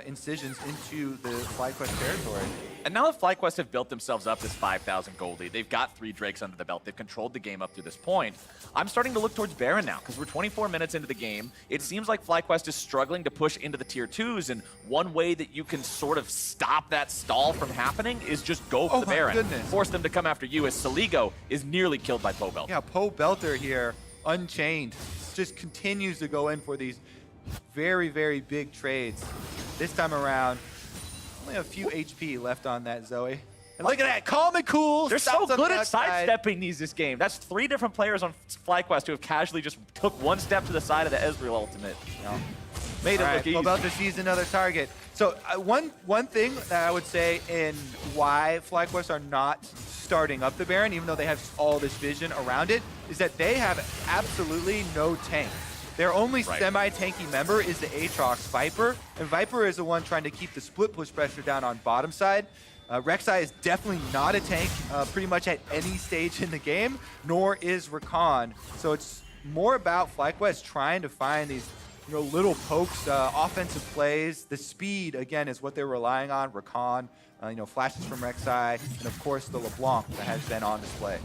Speaker 1: incisions into the FlyQuest territory.
Speaker 3: And now that FlyQuest have built themselves up this 5,000 gold lead, they've got 3 Drakes under the belt, they've controlled the game up to this point. I'm starting to look towards Baron now, because we're 24 minutes into the game. It seems like FlyQuest is struggling to push into the tier 2s, and one way that you can sort of stop that stall from happening is just go for the Baron.
Speaker 1: Goodness.
Speaker 3: Force them to come after you, as Saligo is nearly killed by Pobelter.
Speaker 1: Yeah, Pobelter here, unchained, just continues to go in for these very, very big trades. This time around, only a few HP left on that Zoe. And look at that, calm and cool.
Speaker 3: They're so
Speaker 1: stops on
Speaker 3: good
Speaker 1: the
Speaker 3: at
Speaker 1: outside.
Speaker 3: sidestepping these this game. That's 3 different players on FlyQuest who have casually just took one step to the side of the Ezreal ultimate. You know, made it look easy.
Speaker 1: Pobelter sees another target. So one thing that I would say in why FlyQuest are not starting up the Baron, even though they have all this vision around it, is that they have absolutely no tank. Their only semi-tanky member is the Aatrox Viper, and Viper is the one trying to keep the split push pressure down on bottom side. Rek'Sai is definitely not a tank pretty much at any stage in the game, nor is Rakan. So it's more about FlyQuest trying to find these little pokes, offensive plays. The speed, again, is what they're relying on. Rakan, flashes from Rek'Sai, and of course the LeBlanc that has been on display.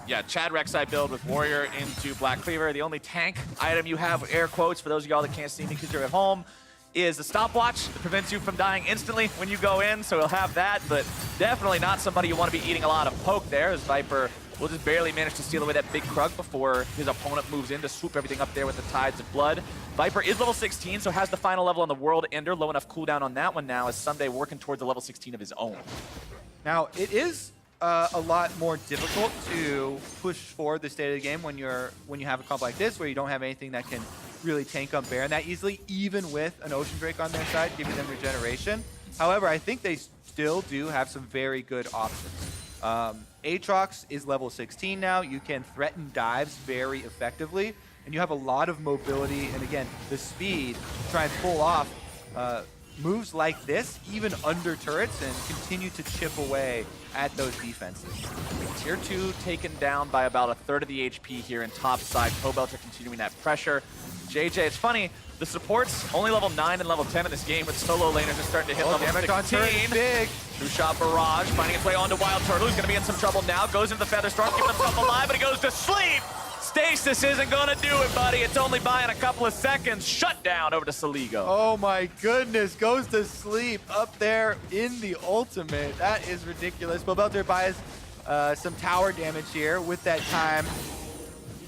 Speaker 3: Yeah, Chad Rek'Sai build with Warrior into Black Cleaver. The only tank item you have, air quotes, for those of y'all that can't see me because you're at home, is a stopwatch that prevents you from dying instantly when you go in, so he'll have that, but definitely not somebody you want to be eating a lot of poke there, as Viper will just barely manage to steal away that big Krug before his opponent moves in to swoop everything up there with the Tides of Blood. Viper is level 16, so has the final level on the World Ender. Low enough cooldown on that one now, as Ssumday working towards a level 16 of his own.
Speaker 1: Now, it is a lot more difficult to push forward the state of the game when you have a comp like this, where you don't have anything that can really tank up Baron that easily, even with an Ocean Drake on their side, giving them regeneration. However, I think they still do have some very good options. Aatrox is level 16 now. You can threaten dives very effectively, and you have a lot of mobility, and again, the speed to try and pull off moves like this, even under turrets, and continue to chip away at those defenses.
Speaker 3: Tier 2 taken down by about a third of the HP here in top side. Pobelter continuing that pressure. JayJ, it's funny, the supports only level 9 and level 10 in this game, with solo laners just starting to hit level 16.
Speaker 1: Big.
Speaker 3: Two-shot barrage, finding its way onto WildTurtle, who's going to be in some trouble now. Goes into the Featherstorm, keeping himself alive, but he goes to sleep. Stasis isn't going to do it, buddy. It's only buying a couple of seconds. Shut down over to Saligo.
Speaker 1: Oh my goodness, goes to sleep up there in the ultimate. That is ridiculous. Pobelter buys some tower damage here with that time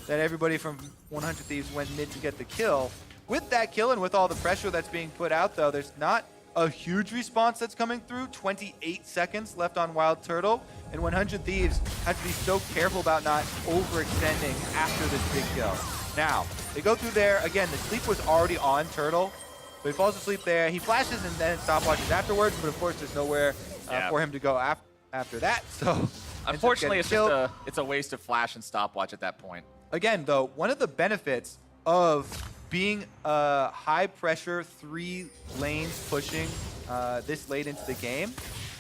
Speaker 1: that everybody from 100 Thieves went mid to get the kill. With that kill and with all the pressure that's being put out, though, there's not a huge response that's coming through. 28 seconds left on WildTurtle, and 100 Thieves have to be so careful about not overextending after this big kill. Now, they go through there. Again, the sleep was already on Turtle, but he falls asleep there. He flashes and then stopwatches afterwards, but of course there's nowhere for him to go after that. So
Speaker 2: unfortunately, it's a waste of flash and stopwatch at that point.
Speaker 1: Again, though, one of the benefits of being a high-pressure 3 lanes pushing this late into the game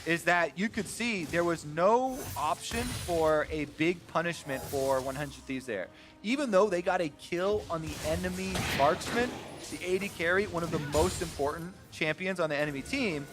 Speaker 1: is that you could see there was no option for a big punishment for 100 Thieves there. Even though they got a kill on the enemy marksman, the AD carry, one of the most important champions on the enemy team,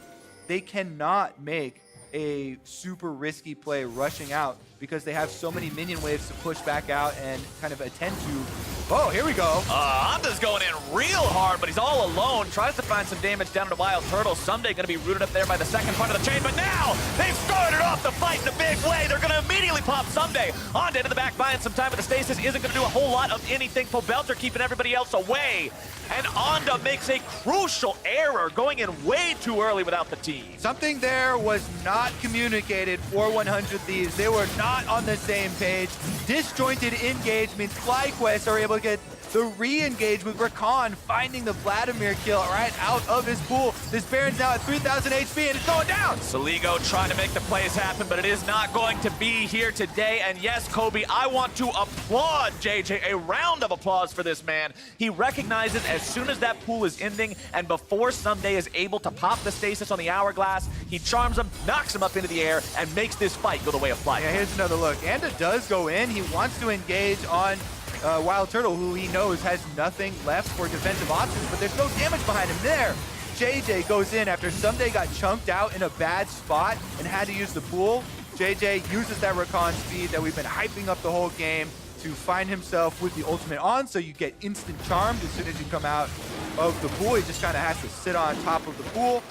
Speaker 1: they cannot make a super risky play rushing out because they have so many minion waves to push back out and kind of attend to. Oh, here we go.
Speaker 3: Honda's going in real hard, but he's all alone. Tries to find some damage down to WildTurtle. Ssumday going to be rooted up there by the second part of the chain, but now they've started off the fight in a big way. They're going to immediately pop Ssumday. Honda into the back, buying some time, but the stasis isn't going to do a whole lot of anything. Pobelter keeping everybody else away. And Honda makes a crucial error, going in way too early without the team.
Speaker 1: Something there was not communicated for 100 Thieves. They were not on the same page. Disjointed engage means FlyQuest are able to get the re-engage with Rakan finding the Vladimir kill right out of his pool. This Baron's now at 3,000 HP and it's going down.
Speaker 3: Saligo trying to make the plays happen, but it is not going to be here today. And yes, Kobe, I want to applaud JayJ. A round of applause for this man. He recognizes as soon as that pool is ending and before Ssumday is able to pop the stasis on the hourglass, he charms him, knocks him up into the air, and makes this fight go the way of FlyQuest.
Speaker 1: Yeah, here's another look. Anda does go in. He wants to engage on WildTurtle, who he knows has nothing left for defensive options, but there's no damage behind him there. JayJ goes in after Ssumday got chunked out in a bad spot and had to use the pool. JayJ uses that Rakan speed that we've been hyping up the whole game to find himself with the ultimate on, so you get instant charmed as soon as you come out of the pool. He just kind of has to sit on top of the pool,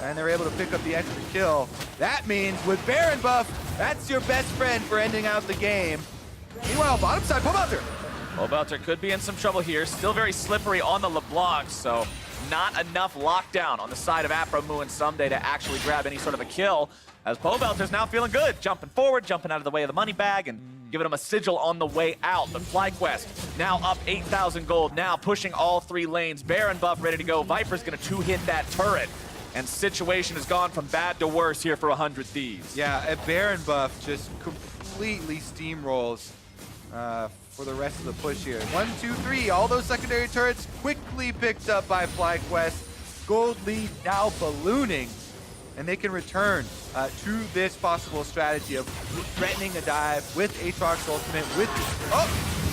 Speaker 1: and they're able to pick up the extra kill. That means with Baron buff, that's your best friend for ending out the game. Meanwhile, bottom side, Pobelter.
Speaker 3: Pobelter could be in some trouble here. Still very slippery on the LeBlanc, so not enough lockdown on the side of aphromoo and Ssumday to actually grab any sort of a kill, as Pobelter's now feeling good, jumping forward, jumping out of the way of the money bag, and giving him a sigil on the way out. But FlyQuest now up 8,000 gold, now pushing all 3 lanes. Baron buff ready to go. Viper's going to 2-hit that turret. And situation has gone from bad to worse here for 100 Thieves.
Speaker 1: Yeah, a Baron buff just completely steamrolls for the rest of the push here. 1, 2, 3, all those secondary turrets quickly picked up by FlyQuest. Gold lead now ballooning, and they can return to this possible strategy of threatening a dive with Aatrox's ultimate, with...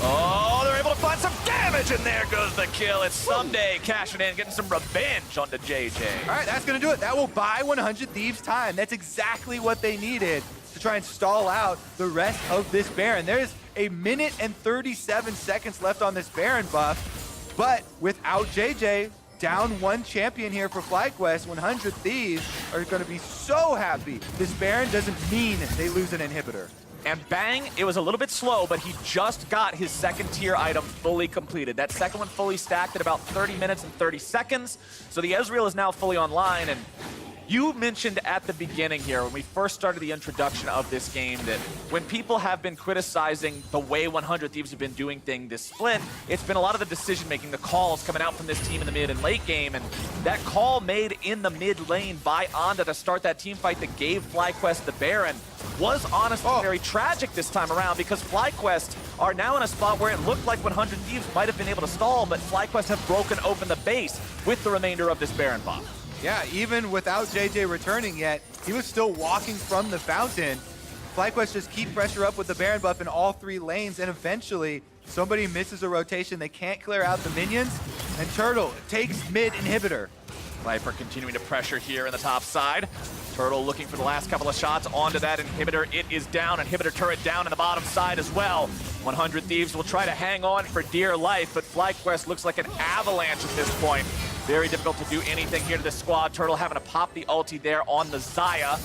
Speaker 3: Oh, they're able to find some damage, and there goes the kill. It's Ssumday cashing in, getting some revenge onto JayJ.
Speaker 1: All right, that's going to do it. That will buy 100 Thieves time. That's exactly what they needed to try and stall out the rest of this Baron. There's a minute and 37 seconds left on this Baron buff, but without JayJ, down 1 champion here for FlyQuest, 100 Thieves are going to be so happy. This Baron doesn't mean they lose an inhibitor.
Speaker 3: And bang, it was a little bit slow, but he just got his second tier item fully completed. That second one fully stacked at about 30 minutes and 30 seconds. So the Ezreal is now fully online, and you mentioned at the beginning here, when we first started the introduction of this game, that when people have been criticizing the way 100 Thieves have been doing things this split, it's been a lot of the decision-making, the calls coming out from this team in the mid and late game, and that call made in the mid lane by Onda to start that team fight that gave FlyQuest the Baron was honestly very tragic this time around, because FlyQuest are now in a spot where it looked like 100 Thieves might have been able to stall, but FlyQuest have broken open the base with the remainder of this Baron buff.
Speaker 1: Yeah, even without JayJ returning yet, he was still walking from the fountain. FlyQuest just keep pressure up with the Baron buff in all 3 lanes, and eventually somebody misses a rotation. They can't clear out the minions, and Turtle takes mid inhibitor.
Speaker 3: Viper continuing to pressure here in the top side. Turtle looking for the last couple of shots onto that inhibitor. It is down. Inhibitor turret down in the bottom side as well. 100 Thieves will try to hang on for dear life, but FlyQuest looks like an avalanche at this point. Very difficult to do anything here to this squad. Turtle having to pop the ulti there on the Xayah.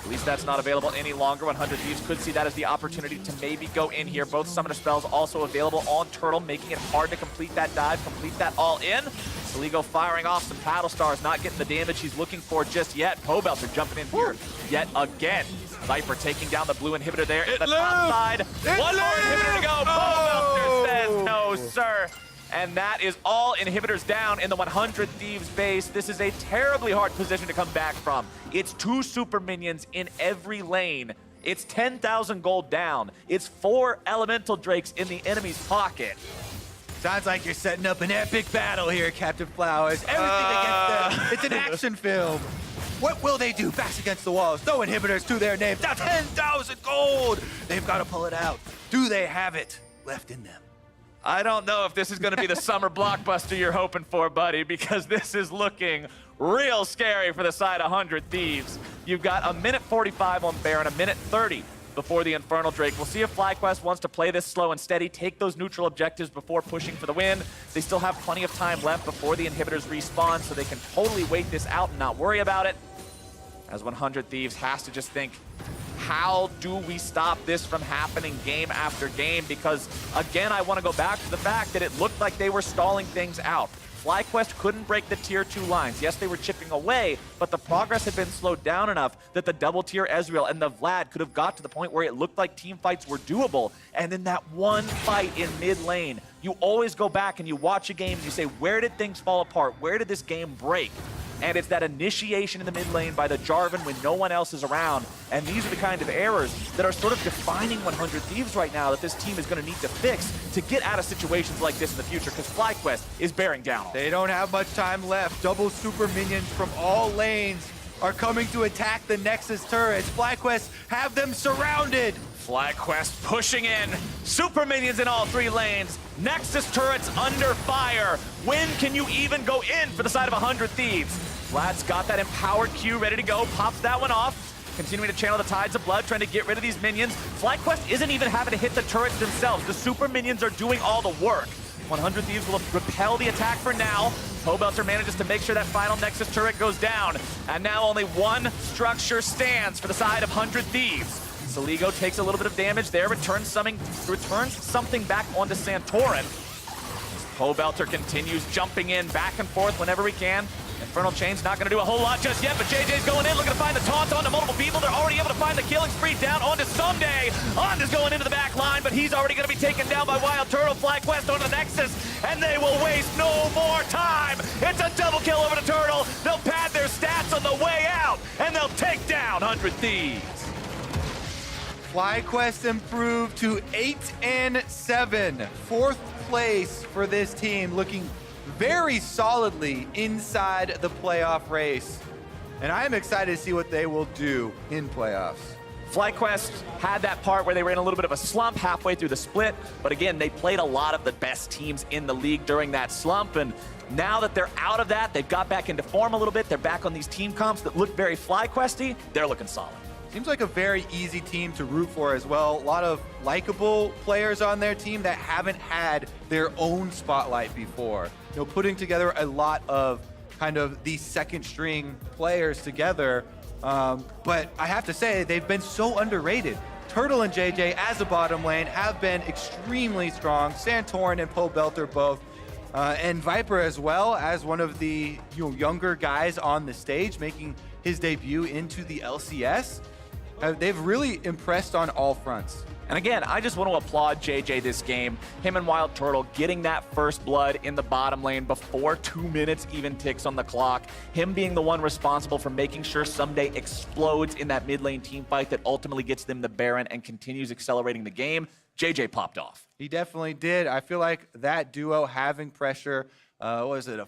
Speaker 3: At least that's not available any longer. 100 Thieves could see that as the opportunity to maybe go in here. Both summoner spells also available on Turtle, making it hard to complete that dive, complete that all in. Saligo firing off some paddle stars, not getting the damage he's looking for just yet. Pobelter jumping in here yet again. Viper taking down the blue inhibitor there at the top side. One more inhibitor to go. Pobelter says no, sir. And that is all inhibitors down in the 100 Thieves base. This is a terribly hard position to come back from. It's 2 super minions in every lane. It's 10,000 gold down. It's 4 elemental drakes in the enemy's pocket.
Speaker 1: Sounds like you're setting up an epic battle here, Captain Flowers. Everything against them. It's an action film. What will they do? Backs against the walls. No inhibitors to their name. Now 10,000 gold. They've got to pull it out. Do they have it left in them?
Speaker 3: I don't know if this is going to be the summer blockbuster you're hoping for, buddy, because this is looking real scary for the side of 100 Thieves. You've got a minute 45 on Baron, a minute 30 before the Infernal Drake. We'll see if FlyQuest wants to play this slow and steady, take those neutral objectives before pushing for the win. They still have plenty of time left before the inhibitors respawn, so they can totally wait this out and not worry about it. As 100 Thieves has to just think, how do we stop this from happening game after game? Because, again, I want to go back to the fact that it looked like they were stalling things out. FlyQuest couldn't break the tier 2 lines. Yes, they were chipping away, but the progress had been slowed down enough that the double tier Ezreal and the Vlad could have got to the point where it looked like team fights were doable. And then that one fight in mid lane, you always go back and you watch a game and you say, where did things fall apart? Where did this game break? And it's that initiation in the mid lane by the Jarvan when no one else is around. And these are the kind of errors that are sort of defining 100 Thieves right now that this team is going to need to fix to get out of situations like this in the future, because FlyQuest is bearing down.
Speaker 1: They don't have much time left. Double super minions from all lanes are coming to attack the Nexus turrets. FlyQuest have them surrounded.
Speaker 3: FlyQuest pushing in. Super minions in all 3 lanes. Nexus turrets under fire. When can you even go in for the side of 100 Thieves? Vlad's got that empowered Q ready to go. Pops that one off. Continuing to channel the tides of blood, trying to get rid of these minions. FlyQuest isn't even having to hit the turrets themselves. The super minions are doing all the work. 100 Thieves will repel the attack for now. Pobelter manages to make sure that final Nexus turret goes down. And now only one structure stands for the side of 100 Thieves. Saligo takes a little bit of damage there, returns something back onto Santorin. Pobelter continues jumping in back and forth whenever we can. Infernal Chain's not going to do a whole lot just yet, but JJ's going in, looking to find the taunt onto multiple people. They're already able to find the killing spree down onto Ssumday. Onda's going into the back line, but he's already going to be taken down by WildTurtle. FlyQuest onto the Nexus, and they will waste no more time. It's a double kill over to Turtle. They'll pad their stats on the way out, and they'll take down 100 Thieves.
Speaker 1: FlyQuest improved to 8-7. 4th place for this team, looking very solidly inside the playoff race. And I am excited to see what they will do in playoffs.
Speaker 3: FlyQuest had that part where they were in a little bit of a slump halfway through the split, but again, they played a lot of the best teams in the league during that slump, and now that they're out of that, they've got back into form a little bit, they're back on these team comps that look very FlyQuesty, they're looking solid.
Speaker 1: Seems like a very easy team to root for as well. A lot of likable players on their team that haven't had their own spotlight before. You know, putting together a lot of kind of these second string players together. But I have to say, they've been so underrated. Turtle and JayJ as a bottom lane have been extremely strong. Santorin and Pobelter both. And Viper as well as one of the younger guys on the stage, making his debut into the LCS. They've really impressed on all fronts.
Speaker 3: And again, I just want to applaud JayJ this game. Him and WildTurtle getting that first blood in the bottom lane before 2 minutes even ticks on the clock. Him being the one responsible for making sure Ssumday explodes in that mid lane team fight that ultimately gets them the Baron and continues accelerating the game. JayJ popped off.
Speaker 1: He definitely did. I feel like that duo having pressure, what was it,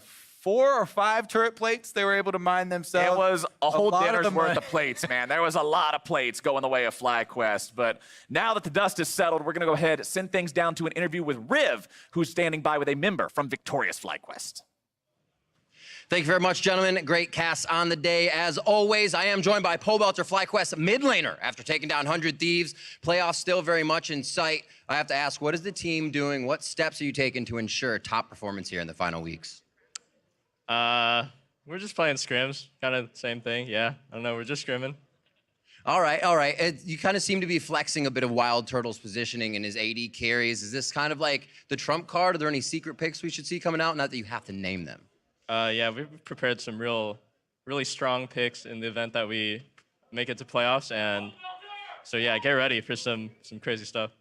Speaker 1: 4 or 5 turret plates they were able to mine themselves.
Speaker 3: It was a whole dinner's worth of plates, man. There was a lot of plates going the way of FlyQuest. But now that the dust is settled, we're going to go ahead and send things down to an interview with Riv, who's standing by with a member from victorious FlyQuest.
Speaker 4: Thank you very much, gentlemen. Great cast on the day. As always, I am joined by Pobelter, FlyQuest mid laner after taking down 100 Thieves. Playoffs still very much in sight. I have to ask, what is the team doing? What steps are you taking to ensure top performance here in the final weeks?
Speaker 5: We're just playing scrims, kind of the same thing. Yeah, I don't know, we're just scrimming.
Speaker 4: All right. You kind of seem to be flexing a bit of WildTurtle's positioning in his AD carries. Is this kind of like the trump card? Are there any secret picks we should see coming out? Not that you have to name them.
Speaker 5: Yeah, we've prepared some really strong picks in the event that we make it to playoffs, and so yeah, get ready for some crazy stuff.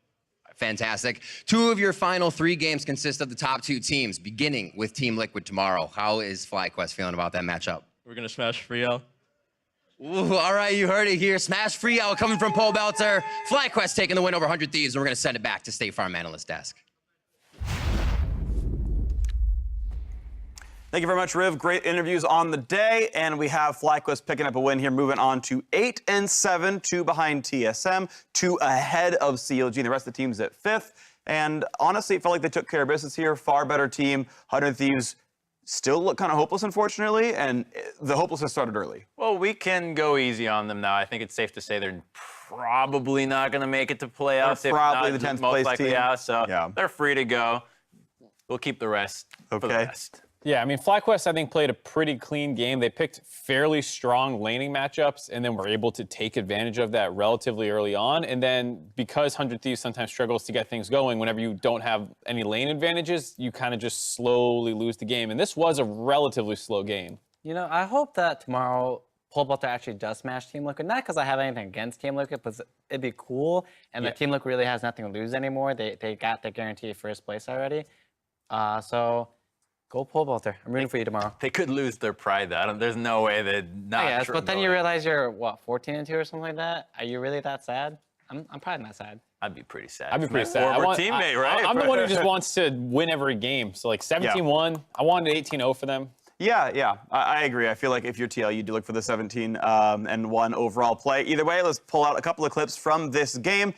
Speaker 4: Fantastic. 2 of your final 3 games consist of the top 2 teams, beginning with Team Liquid tomorrow. How is FlyQuest feeling about that matchup?
Speaker 5: We're going to smash Frio.
Speaker 4: Ooh, all right, you heard it here. Smash Frio coming from Pobelter. FlyQuest taking the win over 100 Thieves, and we're going to send it back to State Farm Analyst Desk.
Speaker 6: Thank you very much, Riv. Great interviews on the day, and we have FlyQuest picking up a win here, moving on to 8-7, 2 behind TSM, 2 ahead of CLG, and the rest of the team's at 5th. And honestly, it felt like they took care of business here. Far better team. 100 Thieves still look kind of hopeless, unfortunately, and the hopelessness started early.
Speaker 7: Well, we can go easy on them now. I think it's safe to say they're probably not going to make it to playoffs.
Speaker 6: They're probably the 10th
Speaker 7: most
Speaker 6: place
Speaker 7: likely
Speaker 6: team.
Speaker 7: out, so
Speaker 6: Yeah.
Speaker 7: they're free to go. We'll keep the rest for the
Speaker 6: Okay.
Speaker 7: rest.
Speaker 8: Yeah, I mean, FlyQuest, I think, played a pretty clean game. They picked fairly strong laning matchups and then were able to take advantage of that relatively early on. And then because 100 Thieves sometimes struggles to get things going, whenever you don't have any lane advantages, you kind of just slowly lose the game. And this was a relatively slow game.
Speaker 9: You know, I hope that tomorrow Pobelter actually does smash Team Liquid. Not because I have anything against Team Liquid, but it'd be cool. And the Team Liquid really has nothing to lose anymore. They got the guaranteed first place already. So go Pobelter. I'm rooting for you tomorrow.
Speaker 7: They could lose their pride, though. There's no way they'd not.
Speaker 9: Yes, but then you realize you're, what, 14-2 or something like that? Are you really that sad? I'm probably not sad.
Speaker 7: I'd be pretty sad.
Speaker 8: I'd be pretty
Speaker 7: My
Speaker 8: sad.
Speaker 7: former teammate, right?
Speaker 8: I'm the one who just wants to win every game. So, like, 17-1. I wanted 18-0 for them.
Speaker 6: Yeah, I agree. I feel like if you're TL, you do look for the 17-1 overall play. Either way, let's pull out a couple of clips from this game.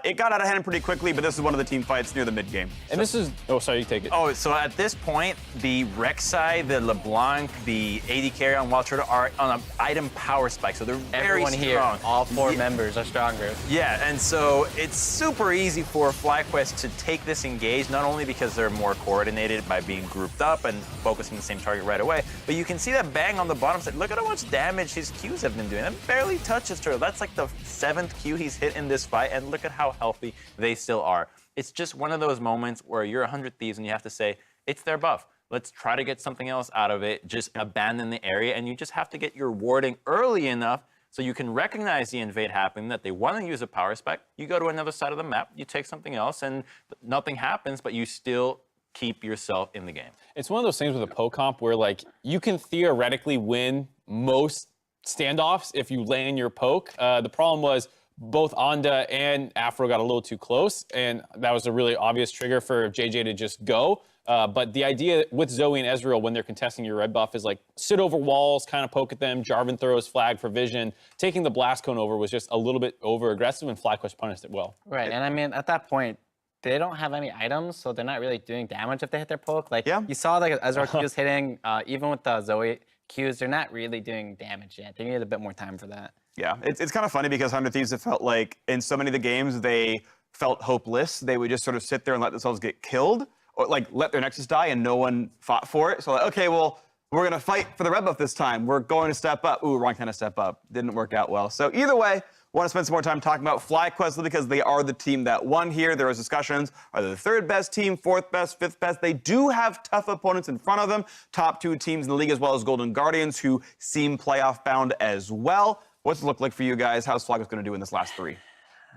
Speaker 6: It got out of hand pretty quickly, but this is one of the team fights near the mid game.
Speaker 8: And this is, oh, sorry, you take it.
Speaker 7: Oh, so at this point, the Rek'Sai, the LeBlanc, the AD carry on WildTurtle are on an item power spike, so they're very
Speaker 9: Everyone here,
Speaker 7: strong.
Speaker 9: all 4 members are stronger.
Speaker 7: Yeah, and so it's super easy for FlyQuest to take this engage, not only because they're more coordinated by being grouped up and focusing the same target right away, but you can see that bang on the bottom side. Look at how much damage his Qs have been doing. That barely touches Turtle. That's like the 7th Q he's hit in this fight, and look at how healthy they still are. It's just one of those moments where you're 100 Thieves and you have to say, it's their buff. Let's try to get something else out of it. Just abandon the area, and you just have to get your warding early enough so you can recognize the invade happening, that they want to use a power spec. You go to another side of the map, you take something else, and nothing happens, but you still keep yourself in the game.
Speaker 8: It's one of those things with a poke comp where, like, you can theoretically win most standoffs if you land your poke. The problem was both Onda and Afro got a little too close, and that was a really obvious trigger for JayJ to just go. But the idea with Zoe and Ezreal when they're contesting your red buff is like sit over walls, kind of poke at them. Jarvan throws flag for vision. Taking the blast cone over was just a little bit over aggressive, and FlyQuest punished it well.
Speaker 9: Right, and I mean, at that point, they don't have any items, so they're not really doing damage if they hit their poke. Like, you saw like Ezreal Qs hitting, even with the Zoe Qs, they're not really doing damage yet. They need a bit more time for that.
Speaker 6: Yeah, it's kind of funny because 100 Thieves have felt like in so many of the games they felt hopeless. They would just sort of sit there and let themselves get killed, or like let their Nexus die and no one fought for it. So like, okay, well, we're gonna fight for the red buff this time. We're going to step up. Ooh, wrong kind of step up. Didn't work out well. So either way, want to spend some more time talking about FlyQuest because they are the team that won here. There was discussions. Are they the 3rd best team, 4th best, 5th best? They do have tough opponents in front of them. Top 2 teams in the league, as well as Golden Guardians, who seem playoff bound as well. What's it look like for you guys? How's FlyQuest going to do in this last 3?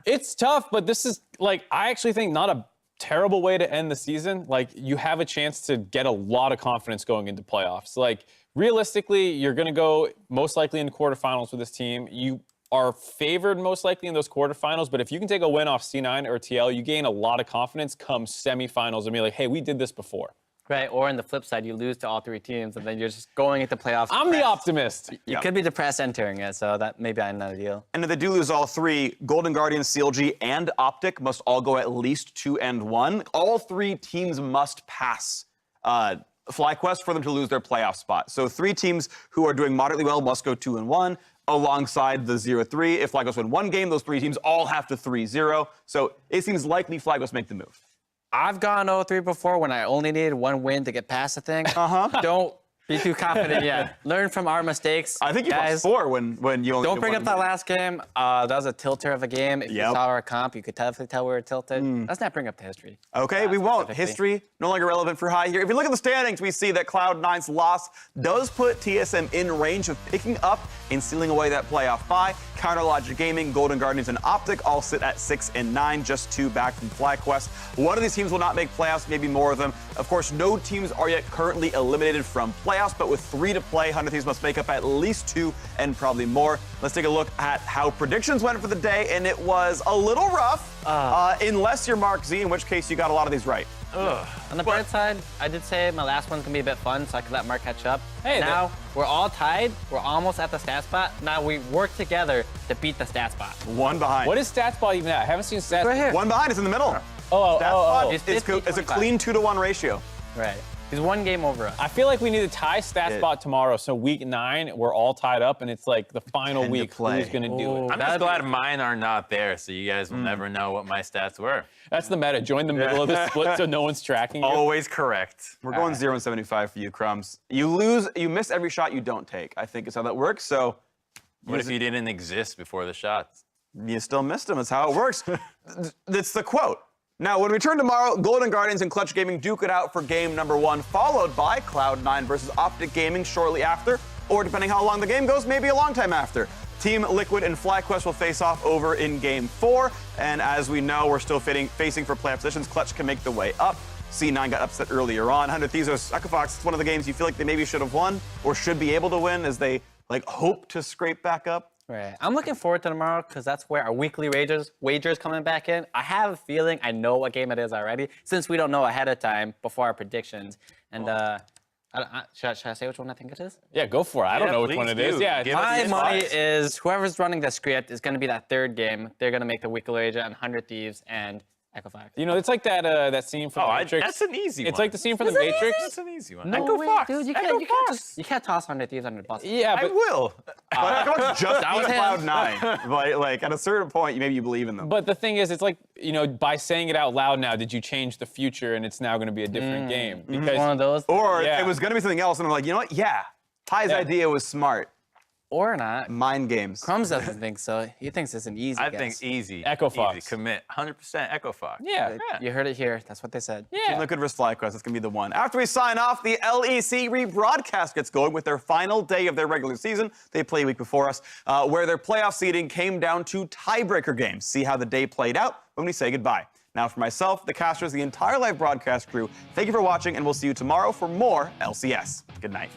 Speaker 8: It's tough, but this is, like, I actually think not a terrible way to end the season. Like, you have a chance to get a lot of confidence going into playoffs. Like, realistically, you're going to go most likely into quarterfinals with this team. You are favored most likely in those quarterfinals, but if you can take a win off C9 or TL, you gain a lot of confidence come semifinals and be like, hey, we did this before.
Speaker 9: Right, or on the flip side, you lose to all 3 teams, and then you're just going into playoffs.
Speaker 8: I'm the optimist.
Speaker 9: You could be depressed entering it, so that may be not ideal.
Speaker 6: And if they do lose all 3, Golden Guardians, CLG, and Optic must all go at least 2-1. All 3 teams must pass FlyQuest for them to lose their playoff spot. So 3 teams who are doing moderately well must go 2-1 alongside the 0-3. If FlyQuest win 1 game, those 3 teams all have to 3-0. So it seems likely FlyQuest make the move.
Speaker 9: I've gone 0-3 before when I only needed 1 win to get past the thing. Don't Be too confident yet. Learn from our mistakes.
Speaker 6: I think you
Speaker 9: guys.
Speaker 6: lost 4 when you only
Speaker 9: Don't
Speaker 6: did
Speaker 9: bring
Speaker 6: one
Speaker 9: up that
Speaker 6: win.
Speaker 9: last game. That was a tilter of a game. If you
Speaker 6: Yep.
Speaker 9: saw our comp, you could definitely tell we were tilted. Let's not bring up the history.
Speaker 6: Okay, we won't.
Speaker 9: specifically.
Speaker 6: History no longer relevant for High here. If you look at the standings, we see that Cloud9's loss does put TSM in range of picking up and stealing away that playoff bye. Counterlogic Gaming, Golden Guardians, and Optic all sit at 6 and 9, just 2 back from FlyQuest. One of these teams will not make playoffs, maybe more of them. Of course, no teams are yet currently eliminated from playoffs, but with 3 to play, 100 Thieves must make up at least 2 and probably more. Let's take a look at how predictions went for the day, and it was a little rough, unless you're Mark Z, in which case you got a lot of these right.
Speaker 9: On the bright side, I did say my last one's gonna be a bit fun, so I could let Mark catch up.
Speaker 8: Hey,
Speaker 9: now we're all tied. We're almost at the stat spot. Now we work together to beat the stat spot.
Speaker 6: 1 behind.
Speaker 8: What is stat spot even at? I haven't seen stats.
Speaker 9: Right here.
Speaker 6: 1 behind is in the middle.
Speaker 8: Oh,
Speaker 6: Stat
Speaker 8: oh,
Speaker 6: spot
Speaker 8: oh.
Speaker 9: It's
Speaker 6: is
Speaker 9: 50,
Speaker 6: a
Speaker 9: 25.
Speaker 6: clean 2-to-1 ratio.
Speaker 9: Right. He's 1 game over us.
Speaker 8: I feel like we need to tie stat spot tomorrow. So week 9, we're all tied up, and it's like the final
Speaker 6: 10 to
Speaker 8: week.
Speaker 6: play.
Speaker 8: Who's gonna do it?
Speaker 7: I'm just glad mine are not there, so you guys will never know what my stats were.
Speaker 8: That's the meta. Join the middle of the split so no one's tracking you.
Speaker 7: Always correct.
Speaker 6: We're going 0 and 75 for you, Crumbs. You miss every shot you don't take, I think is how that works. So
Speaker 7: What if you didn't exist before the shots?
Speaker 6: you still missed them. That's how it works. That's the quote. Now, when we return tomorrow, Golden Guardians and Clutch Gaming duke it out for game number 1, followed by Cloud9 versus Optic Gaming shortly after, or depending how long the game goes, maybe a long time after. Team Liquid and FlyQuest will face off over in game 4, and as we know, we're still facing for playoff positions. Clutch can make the way up. C9 got upset earlier on. 100 Thieves versus Echofox, it's one of the games you feel like they maybe should have won or should be able to win as they hope to scrape back up.
Speaker 9: Right. I'm looking forward to tomorrow because that's where our weekly wagers coming back in. I have a feeling I know what game it is already since we don't know ahead of time before our predictions. And should I say which one I think it is?
Speaker 8: Yeah, go for it. I don't know which one it is.
Speaker 7: do.
Speaker 8: Yeah,
Speaker 7: Give us
Speaker 9: My
Speaker 7: the
Speaker 9: money
Speaker 7: insights.
Speaker 9: is whoever's running the script is going to be that 3rd game. They're going to make the weekly wager on 100 Thieves and Echofox.
Speaker 8: you know, it's like that scene from the Matrix.
Speaker 7: that's an easy
Speaker 8: It's
Speaker 7: one.
Speaker 8: like the scene from
Speaker 9: Is
Speaker 8: the
Speaker 9: it easy?
Speaker 8: Matrix.
Speaker 7: That's an easy one.
Speaker 9: No
Speaker 7: Echo
Speaker 9: way,
Speaker 7: Fox.
Speaker 9: dude.
Speaker 7: Echo Fox.
Speaker 9: You can't toss 100 Thieves under the bus.
Speaker 8: Yeah,
Speaker 7: I
Speaker 8: but
Speaker 7: will.
Speaker 6: But Echofox just
Speaker 9: That was
Speaker 6: beat
Speaker 9: him.
Speaker 6: Cloud9. Like at a certain point, maybe you believe in them.
Speaker 8: But the thing is, it's like, you know, by saying it out loud now, did you change the future and it's now going to be a different game? Because
Speaker 9: One of those.
Speaker 6: Or
Speaker 8: Yeah.
Speaker 6: it was going to be something else, and I'm like, you know what? Yeah. Ty's idea was smart.
Speaker 9: Or not.
Speaker 6: Mind games.
Speaker 9: Crumbs doesn't think so. He thinks it's an easy
Speaker 7: I
Speaker 9: guess.
Speaker 7: think easy.
Speaker 8: Echo
Speaker 7: Easy.
Speaker 8: Fox.
Speaker 7: Commit. 100% Echo Fox.
Speaker 8: yeah,
Speaker 9: You heard it here. That's what they said.
Speaker 6: Team
Speaker 8: yeah.
Speaker 6: Liquid versus FlyQuest. That's going to be the one. After we sign off, the LEC rebroadcast gets going with their final day of their regular season. They play a week before us, where their playoff seeding came down to tiebreaker games. See how the day played out when we say goodbye. Now, for myself, the casters, the entire live broadcast crew, thank you for watching, and we'll see you tomorrow for more LCS. Good night.